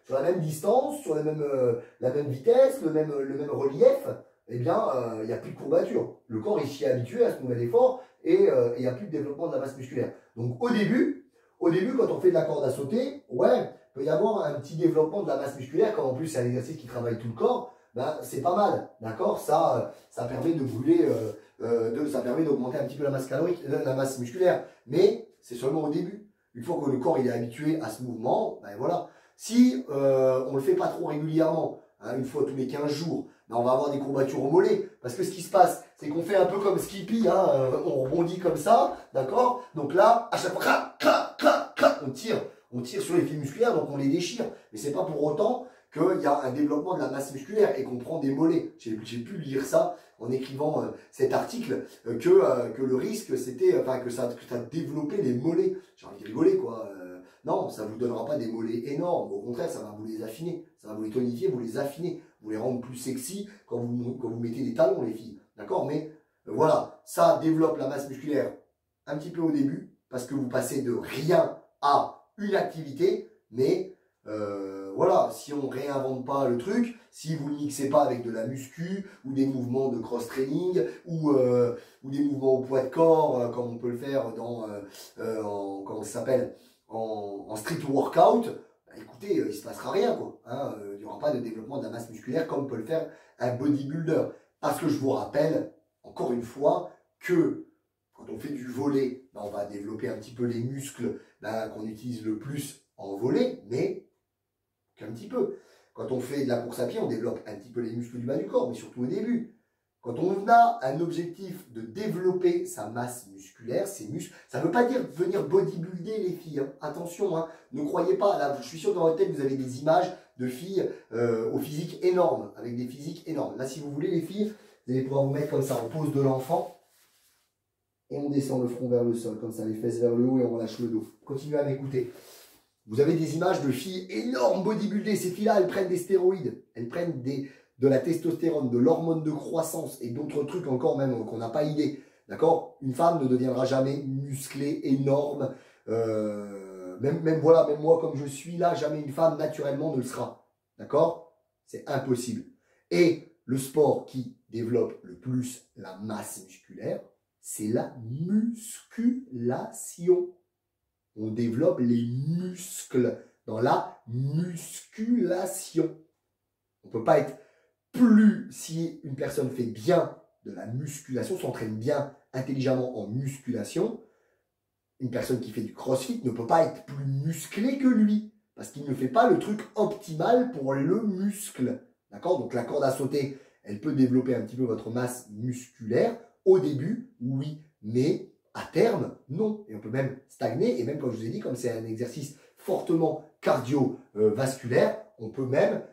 sur la même distance, sur la même vitesse, le même relief, eh bien, il n'y a plus de courbature. Le corps, il s'y est habitué à ce nouvel effort et il n'y a plus de développement de la masse musculaire. Donc, au début, quand on fait de la corde à sauter, ouais, il peut y avoir un petit développement de la masse musculaire, comme en plus c'est un exercice qui travaille tout le corps, ben, c'est pas mal, d'accord? Ça permet de brûler, ça permet d'augmenter un petit peu la masse calorique, la masse musculaire, mais c'est seulement au début. Une fois que le corps il est habitué à ce mouvement, ben voilà. Si on le fait pas trop régulièrement, hein, une fois tous les 15 jours, ben on va avoir des courbatures au mollet, parce que ce qui se passe, c'est qu'on fait un peu comme Skippy, hein, on rebondit comme ça, d'accord? Donc là, à chaque fois, on tire sur les fibres musculaires, donc on les déchire. Mais c'est pas pour autant qu'il y a un développement de la masse musculaire et qu'on prend des mollets. J'ai pu lire ça en écrivant cet article, que le risque c'était, enfin que ça développait les mollets. J'ai envie de rigoler quoi. Non, ça ne vous donnera pas des mollets énormes. Au contraire, ça va vous les affiner. Ça va vous les tonifier, vous les affiner. Vous les rendre plus sexy quand vous mettez des talons, les filles. D'accord? Mais voilà, ça développe la masse musculaire un petit peu au début, parce que vous passez de rien à une activité, mais voilà, si on ne réinvente pas le truc, si vous ne le mixez pas avec de la muscu, ou des mouvements de cross-training, ou des mouvements au poids de corps, comme on peut le faire comment ça s'appelle, en street workout, bah, écoutez, il ne se passera rien, quoi. Hein, il n'y aura pas de développement de la masse musculaire comme peut le faire un bodybuilder. Parce que je vous rappelle, encore une fois, que quand on fait du volley, ben on va développer un petit peu les muscles qu'on utilise le plus en volley, mais qu'un petit peu. Quand on fait de la course à pied, on développe un petit peu les muscles du bas du corps, mais surtout au début. Quand on a un objectif de développer sa masse musculaire, ses muscles, ça ne veut pas dire venir bodybuilder les filles. Hein. Attention, hein, ne croyez pas. Là, je suis sûr que dans votre tête, vous avez des images de filles au physique énorme, avec des physiques énormes. Là, si vous voulez, les filles, vous allez pouvoir vous mettre comme ça en pose de l'enfant. Et on descend le front vers le sol, comme ça, les fesses vers le haut et on relâche le dos. Continuez à m'écouter. Vous avez des images de filles énormes bodybuildées. Ces filles-là, elles prennent des stéroïdes. Elles prennent de la testostérone, de l'hormone de croissance et d'autres trucs encore même qu'on n'a pas idée. D'accord? Une femme ne deviendra jamais musclée, énorme. Même moi comme je suis là, jamais une femme naturellement ne le sera. D'accord? C'est impossible. Et le sport qui développe le plus la masse musculaire, c'est la musculation. On développe les muscles dans la musculation. On ne peut pas être plus, si une personne fait bien de la musculation, s'entraîne bien intelligemment en musculation, une personne qui fait du crossfit ne peut pas être plus musclée que lui, parce qu'il ne fait pas le truc optimal pour le muscle. D'accord? Donc la corde à sauter, elle peut développer un petit peu votre masse musculaire. Au début, oui, mais à terme, non. Et on peut même stagner, et même comme je vous ai dit, comme c'est un exercice fortement cardiovasculaire, on peut même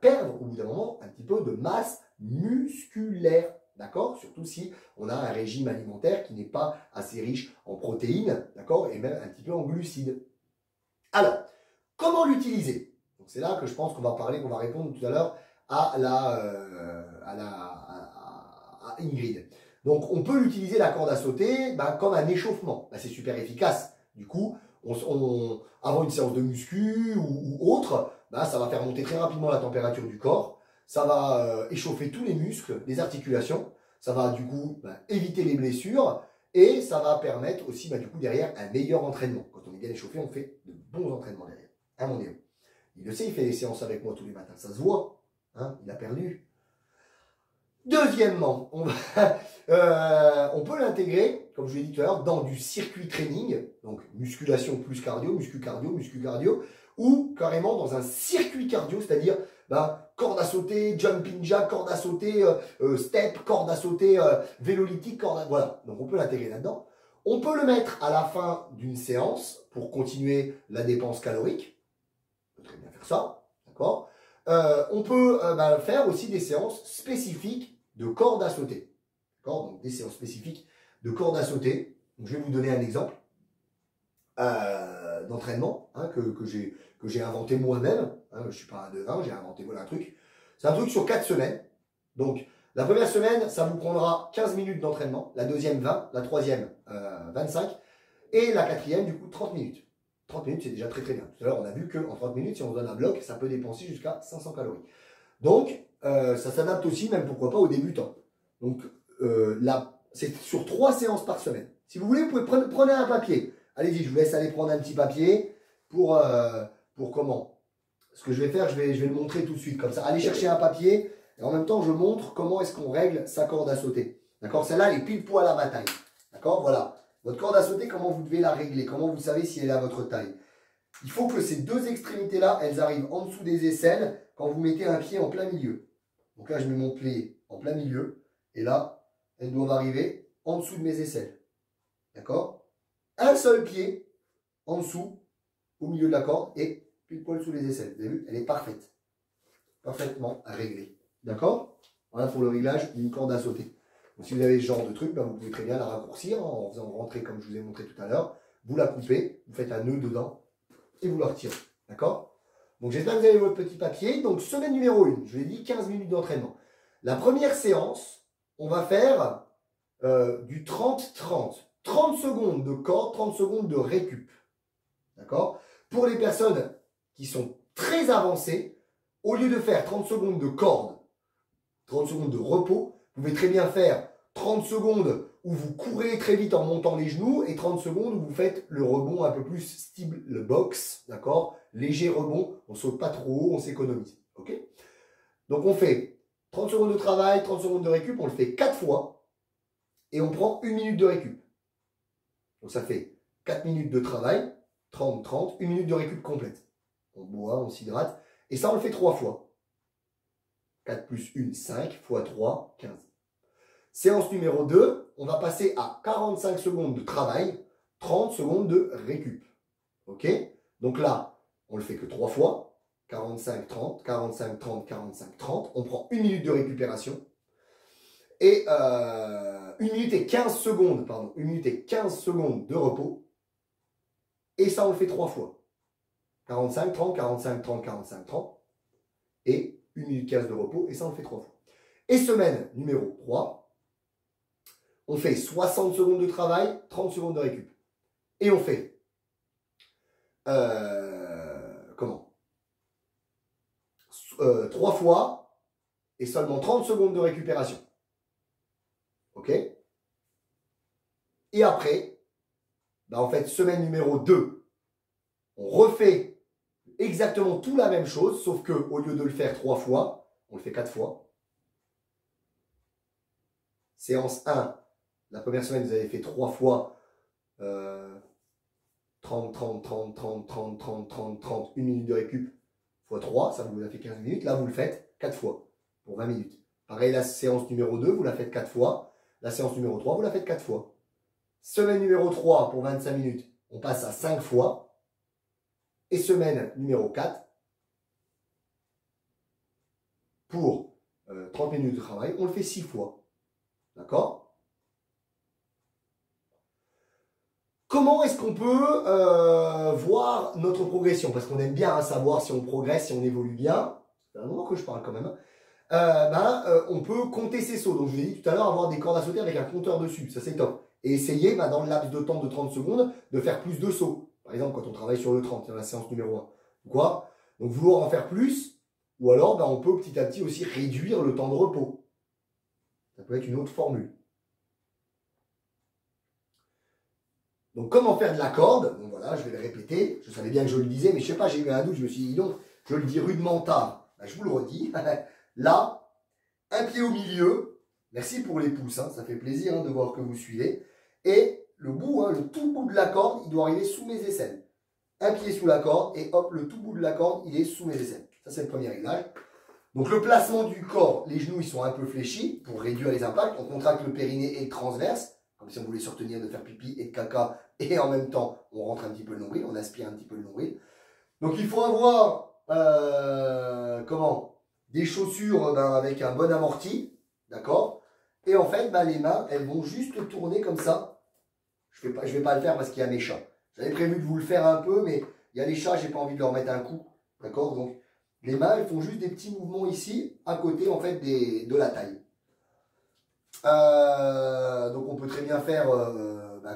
perdre au bout d'un moment un petit peu de masse musculaire. D'accord? Surtout si on a un régime alimentaire qui n'est pas assez riche en protéines, d'accord? Et même un petit peu en glucides. Alors, comment l'utiliser? C'est là que je pense qu'on va parler, qu'on va répondre tout à l'heure à Ingrid. Donc, on peut utiliser la corde à sauter comme un échauffement. C'est super efficace. Du coup, avant une séance de muscu ou autre, ça va faire monter très rapidement la température du corps. Ça va échauffer tous les muscles, les articulations. Ça va du coup éviter les blessures. Et ça va permettre aussi du coup derrière un meilleur entraînement. Quand on est bien échauffé, on fait de bons entraînements derrière. Hein, mon Néo? Il le sait, il fait des séances avec moi tous les matins. Ça se voit. Hein, il a perdu. Deuxièmement, on peut l'intégrer, comme je l'ai dit tout à l'heure, dans du circuit training, donc musculation plus cardio, muscu cardio, ou carrément dans un circuit cardio, c'est-à-dire corde à sauter, jumping jack, corde à sauter, step, corde à sauter, vélolytique, voilà. Donc on peut l'intégrer là-dedans. On peut le mettre à la fin d'une séance pour continuer la dépense calorique. On peut très bien faire ça, d'accord. On peut faire aussi des séances spécifiques de corde à sauter. D'accord? Donc des séances spécifiques de corde à sauter. Donc, je vais vous donner un exemple d'entraînement que j'ai inventé moi-même. Hein, je ne suis pas un devin, j'ai inventé voilà un truc. C'est un truc sur 4 semaines. Donc la première semaine, ça vous prendra 15 minutes d'entraînement. La deuxième, 20. La troisième, 25. Et la quatrième, du coup, 30 minutes. 30 minutes, c'est déjà très très bien. Tout à l'heure, on a vu qu'en 30 minutes, si on donne un bloc, ça peut dépenser jusqu'à 500 calories. Donc, ça s'adapte aussi, même pourquoi pas, aux débutants. Donc, là, c'est sur 3 séances par semaine. Si vous voulez, vous pouvez prendre un papier. Allez-y, je vous laisse aller prendre un petit papier pour comment. Ce que je vais faire, je vais le montrer tout de suite, comme ça. Allez chercher un papier, et en même temps, je montre comment est-ce qu'on règle sa corde à sauter. D'accord? Celle-là, elle est pile poil à ma taille. D'accord? Voilà. Votre corde à sauter, comment vous devez la régler? Comment vous savez si elle est à votre taille? Il faut que ces deux extrémités-là, elles arrivent en dessous des aisselles quand vous mettez un pied en plein milieu. Donc là, je mets mon pied en plein milieu. Et là, elles doivent arriver en dessous de mes aisselles. D'accord? Un seul pied en dessous, au milieu de la corde, et pile poil sous les aisselles. Vous avez vu? Elle est parfaite. parfaitement réglé. D'accord? Voilà pour le réglage d'une corde à sauter. Donc, si vous avez ce genre de truc, ben, vous pouvez très bien la raccourcir en faisant rentrer comme je vous ai montré tout à l'heure. Vous la coupez, vous faites un nœud dedans et vous la retirez. D'accord? Donc j'espère que vous avez votre petit papier. Donc semaine numéro 1, je vous l'ai dit, 15 minutes d'entraînement. La première séance, on va faire du 30-30. 30 secondes de corde, 30 secondes de récup. D'accord? Pour les personnes qui sont très avancées, au lieu de faire 30 secondes de corde, 30 secondes de repos, vous pouvez très bien faire 30 secondes où vous courez très vite en montant les genoux et 30 secondes où vous faites le rebond un peu plus style le box, d'accord? Léger rebond, on ne saute pas trop haut, on s'économise. Ok? Donc on fait 30 secondes de travail, 30 secondes de récup, on le fait 4 fois et on prend 1 minute de récup. Donc ça fait 4 minutes de travail, 30-30, 1 minute de récup complète. On boit, on s'hydrate et ça on le fait 3 fois. 4 plus 1, 5, fois 3, 15. Séance numéro 2, on va passer à 45 secondes de travail, 30 secondes de récup. Ok? Donc là, on le fait que 3 fois. 45, 30, 45, 30, 45, 30. On prend 1 minute de récupération. Et 1 minute et 15 secondes, pardon, 1 minute et 15 secondes de repos. Et ça, on le fait 3 fois. 45, 30, 45, 30, 45, 30. Et 1 minute 15 de repos. Et ça, on le fait 3 fois. Et semaine numéro 3. On fait 60 secondes de travail, 30 secondes de récup. Et on fait 3 fois et seulement 30 secondes de récupération. Ok? Et après, bah en fait, semaine numéro 2, on refait exactement tout la même chose, sauf que au lieu de le faire 3 fois, on le fait 4 fois. Séance 1. La première semaine, vous avez fait 3 fois 30, 30, 30, 30, 30, 30, 30, 30, 1 minute de récup fois 3, ça vous a fait 15 minutes. Là, vous le faites 4 fois pour 20 minutes. Pareil, la séance numéro 2, vous la faites 4 fois. La séance numéro 3, vous la faites 4 fois. Semaine numéro 3, pour 25 minutes, on passe à 5 fois. Et semaine numéro 4, pour 30 minutes de travail, on le fait 6 fois. D'accord? Comment est-ce qu'on peut voir notre progression? Parce qu'on aime bien savoir si on progresse, si on évolue bien. C'est un moment que je parle quand même. On peut compter ses sauts. Donc je vous ai dit tout à l'heure, avoir des cordes à sauter avec un compteur dessus. Ça c'est top. Et essayer dans le laps de temps de 30 secondes de faire plus de sauts. Par exemple, quand on travaille sur le 30, dans la séance numéro 1. Quoi? Donc vouloir en faire plus. Ou alors on peut petit à petit aussi réduire le temps de repos. Ça peut être une autre formule. Donc, comment faire de la corde? Donc voilà, je vais le répéter. Je savais bien que je le disais, mais je sais pas, j'ai eu un doute. Je me suis dit, donc, je le dis rudement tard. Ben, je vous le redis. Là, un pied au milieu. Merci pour les pouces, hein, ça fait plaisir de voir que vous suivez. Et le bout, le tout bout de la corde, il doit arriver sous mes aisselles. Un pied sous la corde et hop, le tout bout de la corde, il est sous mes aisselles. Ça, c'est le premier réglage. Donc, le placement du corps, les genoux, ils sont un peu fléchis pour réduire les impacts. On contracte le périnée et le transverse. Comme si on voulait se retenir de faire pipi et de caca. Et en même temps, on rentre un petit peu le nombril, on aspire un petit peu le nombril. Donc il faut avoir des chaussures avec un bon amorti. D'accord? Et en fait, les mains, elles vont juste tourner comme ça. Je vais pas le faire parce qu'il y a mes chats. J'avais prévu de vous le faire un peu, mais il y a les chats, j'ai pas envie de leur mettre un coup. D'accord? Donc les mains, elles font juste des petits mouvements ici, à côté en fait de la taille. Donc on peut très bien faire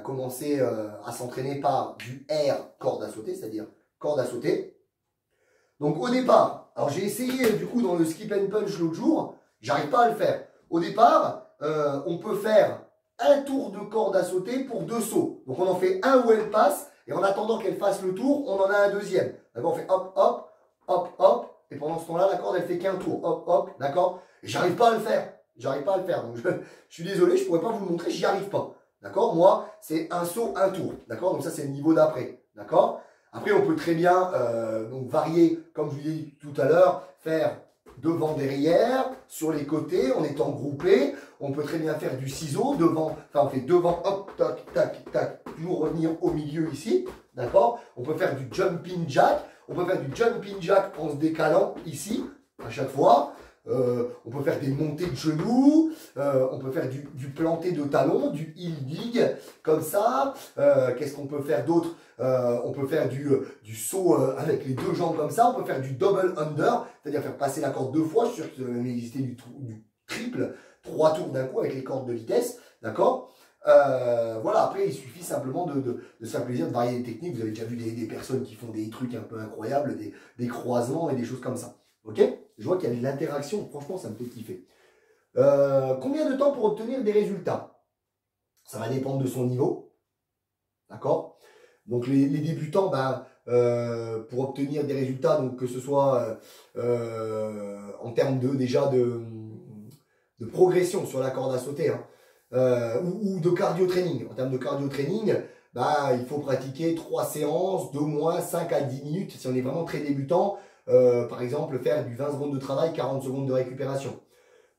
commencer à s'entraîner par du R corde à sauter, c'est-à-dire corde à sauter. Donc au départ, alors j'ai essayé du coup dans le skip and punch l'autre jour, j'arrive pas à le faire. Au départ, on peut faire un tour de corde à sauter pour 2 sauts. Donc on en fait un où elle passe et en attendant qu'elle fasse le tour, on en a un deuxième. D'abord on fait hop, hop, hop, hop et pendant ce temps-là, la corde elle fait qu'un tour. Hop, hop, d'accord? Et j'arrive pas à le faire. J'arrive pas à le faire, donc je suis désolé, je pourrais pas vous le montrer, j'y arrive pas. D'accord? Moi, c'est un saut, un tour. D'accord? Donc ça, c'est le niveau d'après. D'accord? Après, on peut très bien varier, comme je vous l'ai dit tout à l'heure, faire devant, derrière, sur les côtés, en étant groupé. On peut très bien faire du ciseau, devant, enfin on fait devant, hop, tac, tac, tac, toujours revenir au milieu ici. D'accord? On peut faire du jumping jack. On peut faire du jumping jack en se décalant ici. à chaque fois. On peut faire des montées de genoux, on peut faire du planté de talons, du heel dig, comme ça. Qu'est-ce qu'on peut faire d'autre? On peut faire du saut avec les deux jambes comme ça. On peut faire du double under, c'est-à-dire faire passer la corde 2 fois. Je suis sûr qu'il doit même exister du triple, 3 tours d'un coup avec les cordes de vitesse, d'accord? Voilà, après il suffit simplement de se faire plaisir, de varier les techniques. Vous avez déjà vu des personnes qui font des trucs un peu incroyables, des croisements et des choses comme ça. Ok? Je vois qu'il y a de l'interaction, franchement ça me fait kiffer. Combien de temps pour obtenir des résultats? Ça va dépendre de son niveau. D'accord? Donc les débutants, ben, pour obtenir des résultats, donc que ce soit en termes de progression sur la corde à sauter, hein, ou de cardio training. En termes de cardio training, bah, il faut pratiquer 3 séances d'au moins 5 à 10 minutes si on est vraiment très débutant. Par exemple, faire du 20 secondes de travail, 40 secondes de récupération.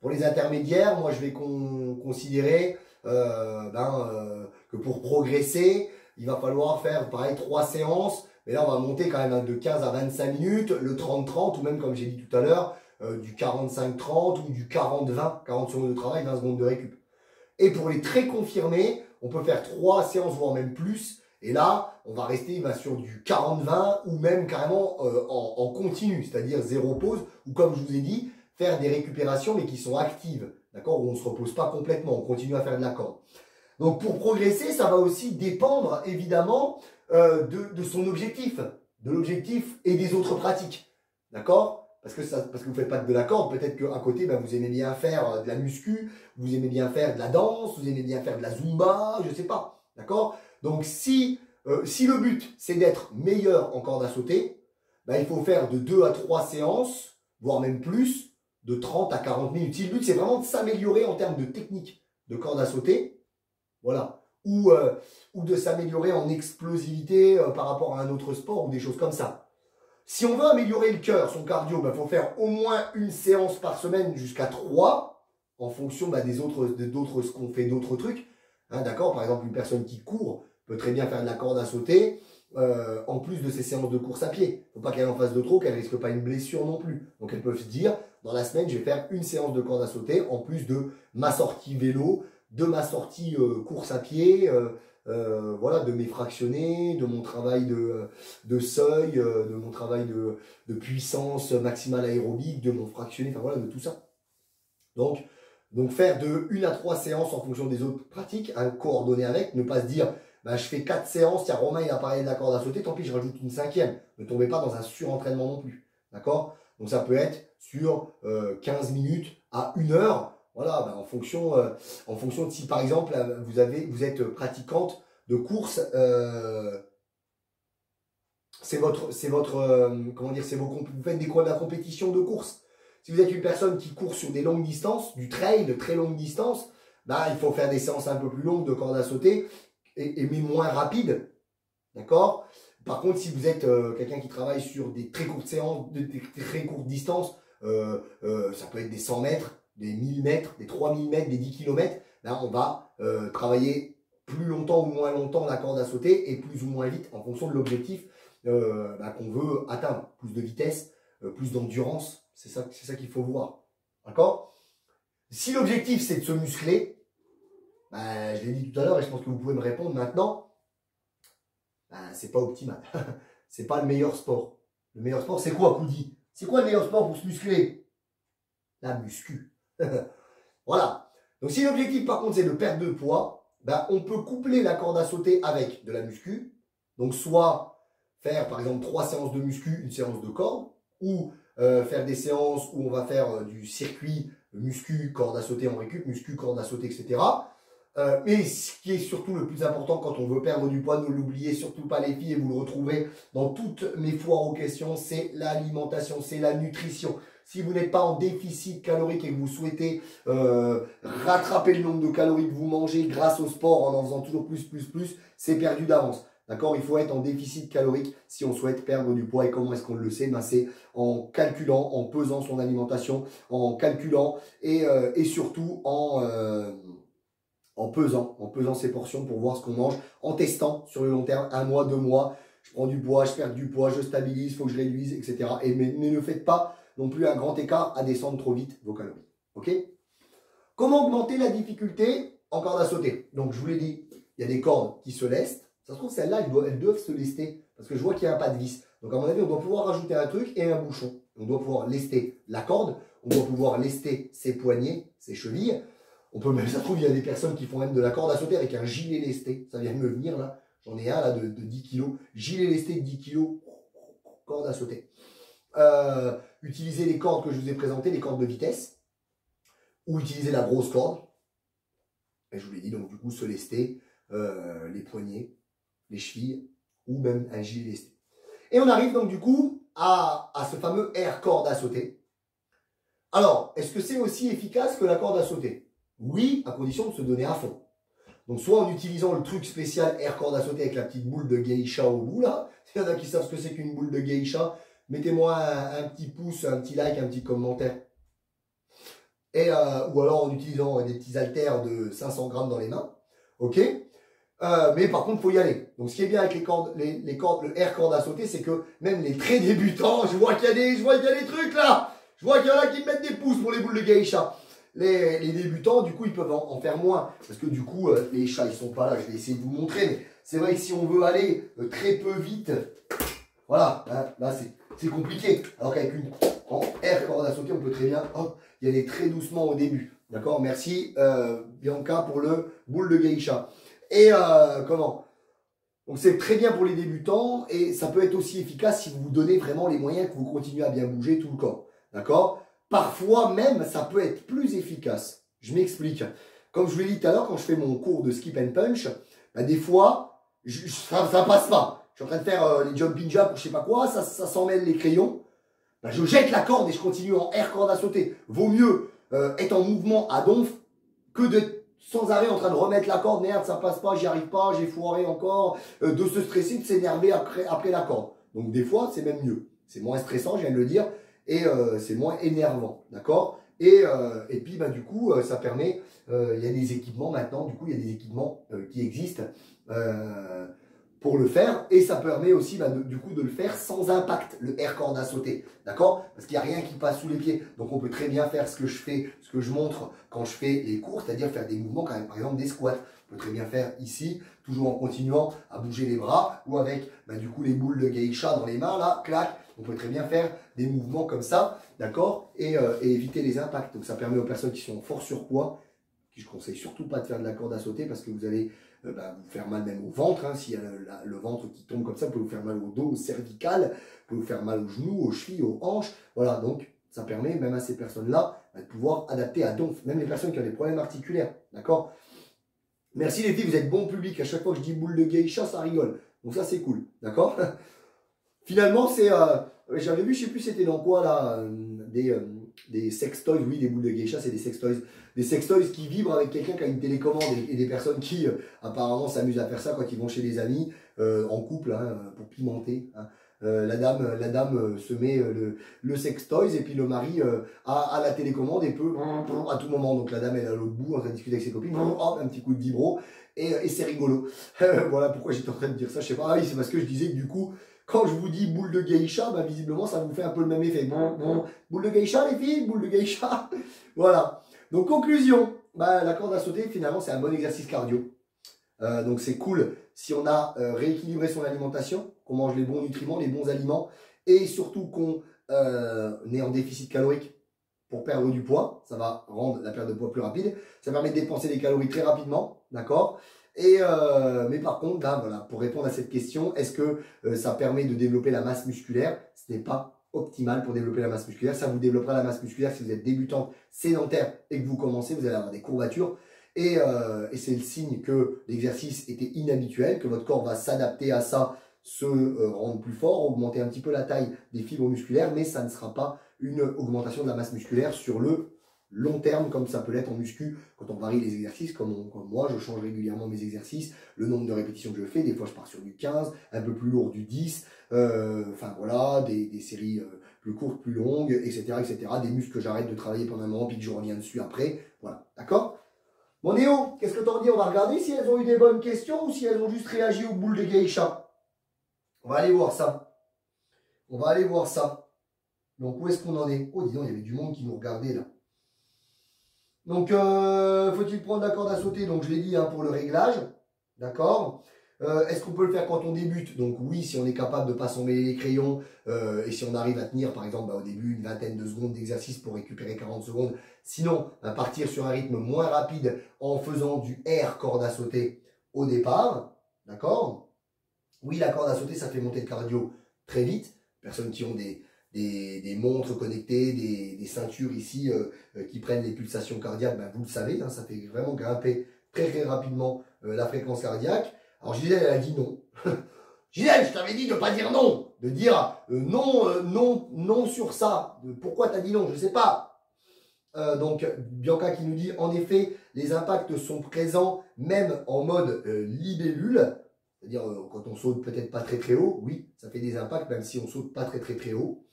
Pour les intermédiaires, moi je vais considérer que pour progresser, il va falloir faire pareil 3 séances. Mais là, on va monter quand même de 15 à 25 minutes, le 30-30, ou même comme j'ai dit tout à l'heure, du 45-30 ou du 40-20, 40 secondes de travail, 20 secondes de récup. Et pour les très confirmés, on peut faire 3 séances, voire même plus. Et là, on va rester sur du 40-20 ou même carrément en continu, c'est-à-dire 0 pause, ou comme je vous ai dit, faire des récupérations mais qui sont actives, d'accord, où on ne se repose pas complètement, on continue à faire de la corde. Donc pour progresser, ça va aussi dépendre évidemment de son objectif, de l'objectif et des autres pratiques, d'accord? Parce que vous ne faites pas que de la corde, peut-être qu'à côté, ben, vous aimez bien faire de la muscu, vous aimez bien faire de la danse, vous aimez bien faire de la zumba, je ne sais pas, d'accord? Donc si le but c'est d'être meilleur en corde à sauter, ben, il faut faire de 2 à 3 séances, voire même plus, de 30 à 40 minutes. Si le but c'est vraiment de s'améliorer en termes de technique de corde à sauter, voilà, ou de s'améliorer en explosivité par rapport à un autre sport ou des choses comme ça. Si on veut améliorer le cœur, son cardio, il faut faire au moins une séance par semaine jusqu'à 3 en fonction ce qu'on fait d'autres trucs. Hein, d'accord? Par exemple, une personne qui court peut très bien faire de la corde à sauter en plus de ses séances de course à pied. Il ne faut pas qu'elle en fasse de trop, qu'elle ne risque pas une blessure non plus. Donc elles peuvent se dire, dans la semaine, je vais faire une séance de corde à sauter en plus de ma sortie vélo, de ma sortie course à pied, voilà, de mes fractionnés, de mon travail de seuil, de mon travail de puissance maximale aérobique, de mon fractionné, enfin voilà, de tout ça. Donc faire de 1 à 3 séances en fonction des autres pratiques, hein, coordonner avec, ne pas se dire, bah, je fais 4 séances, tiens, Romain il a parlé de la corde à sauter, tant pis, je rajoute une 5e. Ne tombez pas dans un surentraînement non plus, d'accord? Donc ça peut être sur 15 minutes à 1 heure, voilà, bah, en fonction de si par exemple vous êtes pratiquante de course, vous faites de la compétition de course. Si vous êtes une personne qui court sur des longues distances, du trail de très longue distance, bah, il faut faire des séances un peu plus longues de corde à sauter, mais moins rapides, d'accord? Par contre, si vous êtes quelqu'un qui travaille sur des très courtes séances, des très courtes distances, ça peut être des 100 mètres, des 1000 mètres, des 3000 mètres, des 10 km, là on va travailler plus longtemps ou moins longtemps la corde à sauter et plus ou moins vite en fonction de l'objectif qu'on veut atteindre. Plus de vitesse, plus d'endurance, c'est ça qu'il faut voir. D'accord? Si l'objectif c'est de se muscler, je l'ai dit tout à l'heure et je pense que vous pouvez me répondre maintenant, c'est pas optimal. C'est pas le meilleur sport. Le meilleur sport, c'est quoi, Koudi? C'est quoi le meilleur sport pour se muscler? La muscu. Voilà. Donc si l'objectif par contre c'est de perdre de poids, on peut coupler la corde à sauter avec de la muscu. Donc soit faire par exemple 3 séances de muscu, une séance de corde, ou faire des séances où on va faire du circuit muscu, corde à sauter en récup, muscu, corde à sauter, etc. Mais ce qui est surtout le plus important quand on veut perdre du poids, ne l'oubliez surtout pas les filles, et vous le retrouvez dans toutes mes foires aux questions, c'est l'alimentation, c'est la nutrition. Si vous n'êtes pas en déficit calorique et que vous souhaitez rattraper le nombre de calories que vous mangez grâce au sport en faisant toujours plus, c'est perdu d'avance. D'accord? Il faut être en déficit calorique si on souhaite perdre du poids. Et comment est-ce qu'on le sait? C'est en calculant, en pesant son alimentation, en calculant et surtout en pesant ses portions pour voir ce qu'on mange, en testant sur le long terme, 1 mois, 2 mois, je prends du poids, je perds du poids, je stabilise, il faut que je réduise, etc. Mais ne faites pas non plus un grand écart à descendre trop vite vos calories. Ok? Comment augmenter la difficulté en corde à sauter? Donc je vous l'ai dit, il y a des cordes qui se lestent. Ça se trouve, celles-là, elles doivent se lester parce que je vois qu'il y a un pas de vis. Donc à mon avis, on doit pouvoir rajouter un truc et un bouchon. On doit pouvoir lester la corde, on doit pouvoir lester ses poignets, ses chevilles. On peut même, ça se trouve, il y a des personnes qui font même de la corde à sauter avec un gilet lesté. Ça vient de me venir là. J'en ai un là de 10 kg. Gilet lesté de 10 kg, corde à sauter. Utiliser les cordes que je vous ai présentées, les cordes de vitesse. Ou utiliser la grosse corde. Et je vous l'ai dit, donc du coup, se lester les poignets, les chevilles, ou même un gilet lesté. Et on arrive donc du coup à ce fameux air corde à sauter. Alors, est-ce que c'est aussi efficace que la corde à sauter? Oui, à condition de se donner à fond. Donc soit en utilisant le truc spécial air corde à sauter avec la petite boule de geisha au bout là. S'il y en a qui savent ce que c'est qu'une boule de geisha, mettez-moi un petit pouce, un petit like, un petit commentaire. Et, ou alors en utilisant des petits haltères de 500 grammes dans les mains. Ok. Mais par contre, il faut y aller. Donc, ce qui est bien avec les cordes, le air corde à sauter, c'est que même les très débutants, je vois qu'il y a des trucs là. Je vois qu'il y en a qui me mettent des pouces pour les boules de geisha. Les débutants, du coup, ils peuvent en faire moins. Parce que du coup, les chats, ils sont pas là. Je vais essayer de vous montrer. Mais c'est vrai que si on veut aller très peu vite, voilà, hein, là, c'est compliqué. Alors qu'avec une air corde à sauter, on peut très bien y aller très doucement au début. D'accord? Merci, Bianca, pour le boule de geisha. Et comment? Donc c'est très bien pour les débutants et ça peut être aussi efficace si vous vous donnez vraiment les moyens que vous continuez à bien bouger tout le corps. D'accord? Parfois même, ça peut être plus efficace. Je m'explique. Comme je vous l'ai dit tout à l'heure, quand je fais mon cours de skip and punch, bah, des fois, ça passe pas. Je suis en train de faire les jumping jacks ou je sais pas quoi, ça s'en mêle les crayons. Bah, je jette la corde et je continue en air corde à sauter. Vaut mieux être en mouvement à donf que de sans arrêt en train de remettre la corde, merde, ça passe pas, j'y arrive pas, j'ai foiré encore, de se stresser, de s'énerver après la corde. Donc des fois, c'est même mieux. C'est moins stressant, je viens de le dire, et c'est moins énervant, d'accord? Et puis, bah, du coup, ça permet, il y a des équipements maintenant, du coup, il y a des équipements qui existent pour le faire, et ça permet aussi, bah, du coup, de le faire sans impact, le air corde à sauter, d'accord? Parce qu'il n'y a rien qui passe sous les pieds, donc on peut très bien faire ce que je fais, ce que je montre quand je fais les cours, c'est-à-dire faire des mouvements, quand même, par exemple des squats. On peut très bien faire ici, toujours en continuant à bouger les bras, ou avec, bah, du coup, les boules de geisha dans les mains, là, clac, on peut très bien faire des mouvements comme ça, d'accord? Et éviter les impacts. Donc ça permet aux personnes qui sont en fort surpoids, qui je conseille surtout pas de faire de la corde à sauter parce que vous allez bah, vous faire mal même au ventre. Hein, s'il y a le ventre qui tombe comme ça, vous pouvez vous faire mal au dos, au cervical, vous pouvez vous faire mal aux genoux, aux chevilles, aux hanches. Voilà, donc ça permet même à ces personnes-là de pouvoir adapter à donf, même les personnes qui ont des problèmes articulaires. D'accord? Merci les filles, vous êtes bon public. À chaque fois que je dis boule de geisha, ça rigole. Donc ça, c'est cool. D'accord? Finalement, c'est... j'avais vu, je sais plus c'était dans quoi là, des sextoys, oui, des boules de geisha, c'est des sextoys. Des sextoys qui vibrent avec quelqu'un qui a une télécommande et des personnes qui apparemment s'amusent à faire ça quand ils vont chez des amis, en couple, hein, pour pimenter. Hein. La dame se met le sextoys et puis le mari a la télécommande et peut à tout moment. Donc la dame elle est à l'autre bout en train de discuter avec ses copines, hop, un petit coup de vibro et c'est rigolo. Voilà pourquoi j'étais en train de dire ça, je sais pas. Ah oui, c'est parce que je disais que du coup, quand je vous dis boule de geisha, bah, visiblement ça vous fait un peu le même effet. Boule de geisha les filles, boule de geisha. Voilà. Donc conclusion, bah, la corde à sauter finalement c'est un bon exercice cardio. Donc c'est cool si on a rééquilibré son alimentation, qu'on mange les bons nutriments, les bons aliments, et surtout qu'on est en déficit calorique pour perdre du poids. Ça va rendre la perte de poids plus rapide. Ça permet de dépenser des calories très rapidement, d'accord? Et mais par contre, bah, voilà, pour répondre à cette question, est-ce que ça permet de développer la masse musculaire? Ce n'est pas optimal pour développer la masse musculaire. Ça vous développera la masse musculaire si vous êtes débutante, sédentaire et que vous commencez, vous allez avoir des courbatures. Et c'est le signe que l'exercice était inhabituel, que votre corps va s'adapter à ça, se rendre plus fort, augmenter un petit peu la taille des fibres musculaires, mais ça ne sera pas une augmentation de la masse musculaire sur le long terme, comme ça peut l'être en muscu, quand on varie les exercices, comme moi, je change régulièrement mes exercices, le nombre de répétitions que je fais, des fois je pars sur du 15, un peu plus lourd du 10, enfin voilà, des séries plus courtes, plus longues, etc., des muscles que j'arrête de travailler pendant un moment, puis que je reviens dessus après, voilà, d'accord? Bon Néo, qu'est-ce que t'en dis? On va regarder si elles ont eu des bonnes questions ou si elles ont juste réagi aux boules de geisha. On va aller voir ça. On va aller voir ça. Donc, où est-ce qu'on en est? Oh, dis donc, il y avait du monde qui nous regardait, là. Donc, faut-il prendre la corde à sauter? Donc, je l'ai dit, hein, pour le réglage. D'accord. Est-ce qu'on peut le faire quand on débute? Donc, oui, si on est capable de ne pas s'emmêler les crayons, et si on arrive à tenir, par exemple, au début, une vingtaine de secondes d'exercice pour récupérer 40 secondes. Sinon, à partir sur un rythme moins rapide en faisant du air corde à sauter au départ. D'accord. Oui, la corde à sauter, ça fait monter le cardio très vite. Personnes qui ont des montres connectées, des ceintures ici qui prennent les pulsations cardiaques, ben, vous le savez, hein, ça fait vraiment grimper très très rapidement la fréquence cardiaque. Alors Gisèle, elle a dit non. Gisèle, je t'avais dit de ne pas dire non, de dire non sur ça. Pourquoi tu as dit non? Je ne sais pas. Donc Bianca qui nous dit, en effet, les impacts sont présents même en mode libellule. C'est-à-dire quand on saute peut-être pas très très haut, oui, ça fait des impacts même si on saute pas très très très haut.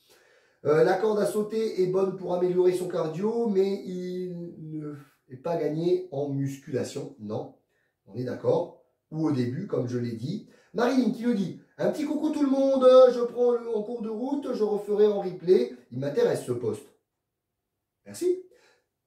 La corde à sauter est bonne pour améliorer son cardio, mais il ne est pas gagné en musculation. Non, on est d'accord. Ou au début, comme je l'ai dit. Marilyn qui nous dit, un petit coucou tout le monde, je prends en cours de route, je referai en replay. Il m'intéresse ce post. Merci.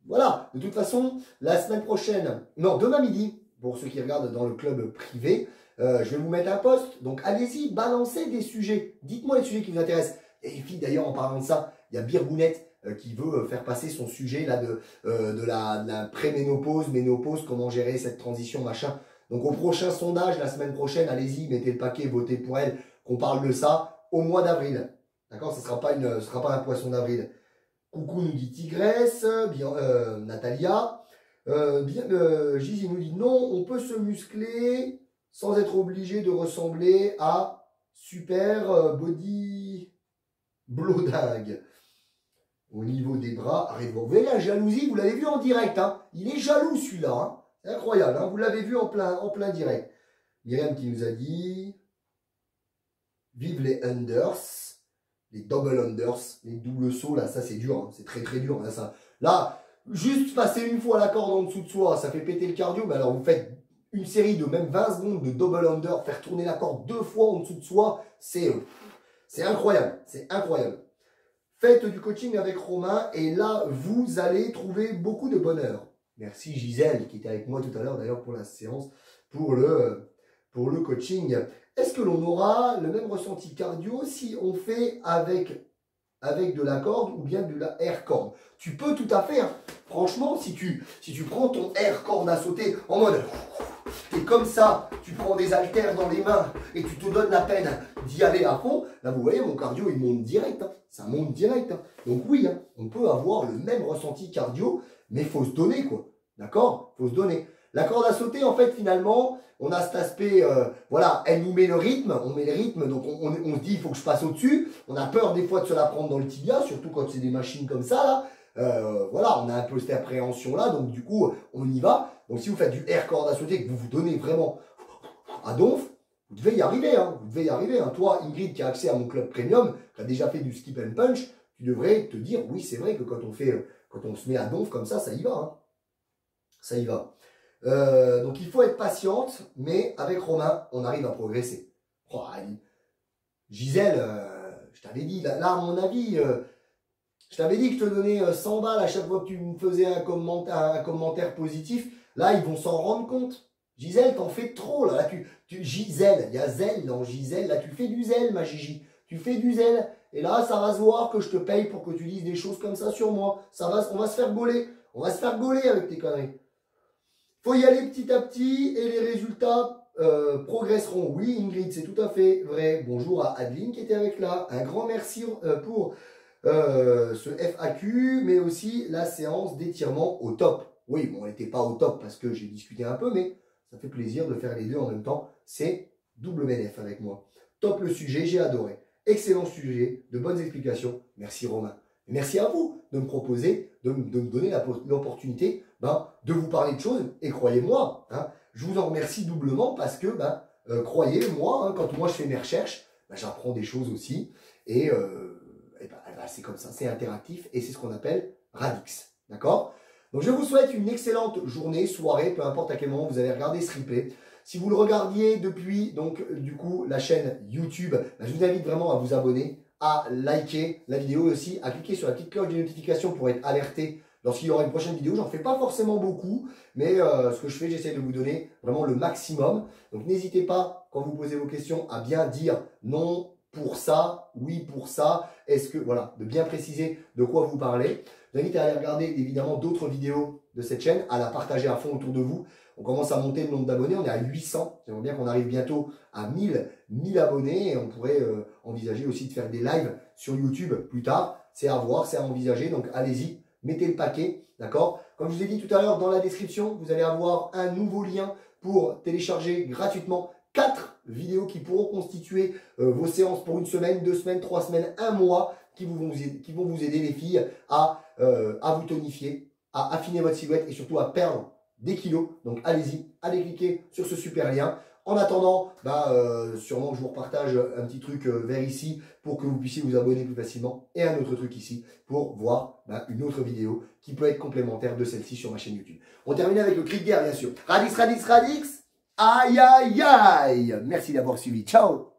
Voilà, de toute façon, la semaine prochaine, non, demain midi, pour ceux qui regardent dans le club privé, je vais vous mettre un post. Donc allez-y, balancez des sujets. Dites-moi les sujets qui vous intéressent. Et les filles, d'ailleurs, en parlant de ça, il y a Birgounette qui veut faire passer son sujet là de la pré-ménopause, ménopause, comment gérer cette transition, machin. Donc au prochain sondage, la semaine prochaine, allez-y, mettez le paquet, votez pour elle, qu'on parle de ça au mois d'avril. D'accord? Ce sera pas un poisson d'avril. Coucou nous dit Tigresse, bien, Natalia. Giz, il nous dit non, on peut se muscler sans être obligé de ressembler à super body blodingue. Au niveau des bras, arrêtez, vous voyez la jalousie, vous l'avez vu en direct, hein. Il est jaloux celui-là, hein. C'est incroyable, hein. Vous l'avez vu en plein direct. Myriam qui nous a dit vive les unders. Les double unders, les doubles sauts, là, ça c'est dur, hein. C'est très très dur. Là, ça. Là, juste passer une fois la corde en dessous de soi, ça fait péter le cardio, mais alors vous faites une série de même 20 secondes de double under, faire tourner la corde 2 fois en dessous de soi, c'est incroyable, c'est incroyable. Faites du coaching avec Romain et là, vous allez trouver beaucoup de bonheur. Merci Gisèle qui était avec moi tout à l'heure d'ailleurs pour la séance, pour le coaching. Est-ce que l'on aura le même ressenti cardio si on fait avec de la corde ou bien de la air corde? Tu peux tout à fait, hein. Franchement, si tu prends ton air corde à sauter en mode et comme ça, tu prends des haltères dans les mains et tu te donnes la peine d'y aller à fond, là vous voyez mon cardio il monte direct, hein. Ça monte direct, hein. Donc oui, hein, on peut avoir le même ressenti cardio, mais il faut se donner quoi, d'accord? Il faut se donner. La corde à sauter, en fait, finalement, on a cet aspect, voilà, elle nous met le rythme, on met le rythme, donc on se dit, il faut que je passe au-dessus. On a peur des fois de se la prendre dans le tibia, surtout quand c'est des machines comme ça, là. Voilà, on a un peu cette appréhension-là, donc du coup, on y va. Donc si vous faites du air corde à sauter, que vous vous donnez vraiment à donf, vous devez y arriver, hein. Vous devez y arriver, hein. Toi, Ingrid, qui a accès à mon club premium, qui a déjà fait du skip and punch, tu devrais te dire, oui, c'est vrai que quand on se met à donf comme ça y va, hein. Ça y va. Donc il faut être patiente, mais avec Romain, on arrive à progresser. Oh, Gisèle, je t'avais dit, là à mon avis, je t'avais dit que je te donnais 100 balles à chaque fois que tu me faisais un commentaire positif. Là, ils vont s'en rendre compte. Gisèle, t'en fais trop. Là, Gisèle, il y a zèle dans Gisèle. Là, tu fais du zèle, ma Gigi. Tu fais du zèle. Et là, ça va se voir que je te paye pour que tu dises des choses comme ça sur moi. On va se faire gauler. On va se faire gauler avec tes conneries. Faut y aller petit à petit et les résultats progresseront. Oui, Ingrid, c'est tout à fait vrai. Bonjour à Adeline qui était avec là. Un grand merci pour ce FAQ, mais aussi la séance d'étirement au top. Oui, bon, on n'était pas au top parce que j'ai discuté un peu, mais ça fait plaisir de faire les deux en même temps. C'est double bénéf avec moi. Top le sujet, j'ai adoré. Excellent sujet, de bonnes explications. Merci Romain. Et merci à vous de me proposer, de me donner l'opportunité de vous parler de choses. Et croyez-moi, hein, je vous en remercie doublement parce que, croyez-moi, hein, quand moi je fais mes recherches, j'apprends des choses aussi. Et c'est comme ça, c'est interactif et c'est ce qu'on appelle Radix. D'accord? Donc je vous souhaite une excellente journée, soirée, peu importe à quel moment vous allez regarder ce replay. Si vous le regardiez depuis, donc du coup, la chaîne YouTube, je vous invite vraiment à vous abonner, à liker la vidéo et aussi à cliquer sur la petite cloche de notification pour être alerté lorsqu'il y aura une prochaine vidéo. J'en fais pas forcément beaucoup, mais ce que je fais, j'essaie de vous donner vraiment le maximum. Donc n'hésitez pas, quand vous posez vos questions, à bien dire non pour ça, oui pour ça. Est-ce que, voilà, de bien préciser de quoi vous parlez. Je vous invite à aller regarder évidemment d'autres vidéos de cette chaîne, à la partager à fond autour de vous. On commence à monter le nombre d'abonnés, on est à 800. J'aimerais bien qu'on arrive bientôt à 1000 abonnés et on pourrait envisager aussi de faire des lives sur YouTube plus tard. C'est à voir, c'est à envisager, donc allez-y, mettez le paquet, d'accord? Comme je vous ai dit tout à l'heure, dans la description, vous allez avoir un nouveau lien pour télécharger gratuitement 4 vidéos qui pourront constituer vos séances pour une semaine, 2 semaines, 3 semaines, 1 mois, qui vont vous aider les filles à vous tonifier, à affiner votre silhouette et surtout à perdre des kilos. Donc allez-y, allez cliquer sur ce super lien. En attendant, sûrement que je vous repartage un petit truc vers ici pour que vous puissiez vous abonner plus facilement et un autre truc ici pour voir une autre vidéo qui peut être complémentaire de celle-ci sur ma chaîne YouTube. On termine avec le cri de guerre bien sûr. Radix, radix, radix. Aïe, aïe, aïe. Merci d'avoir suivi. Ciao.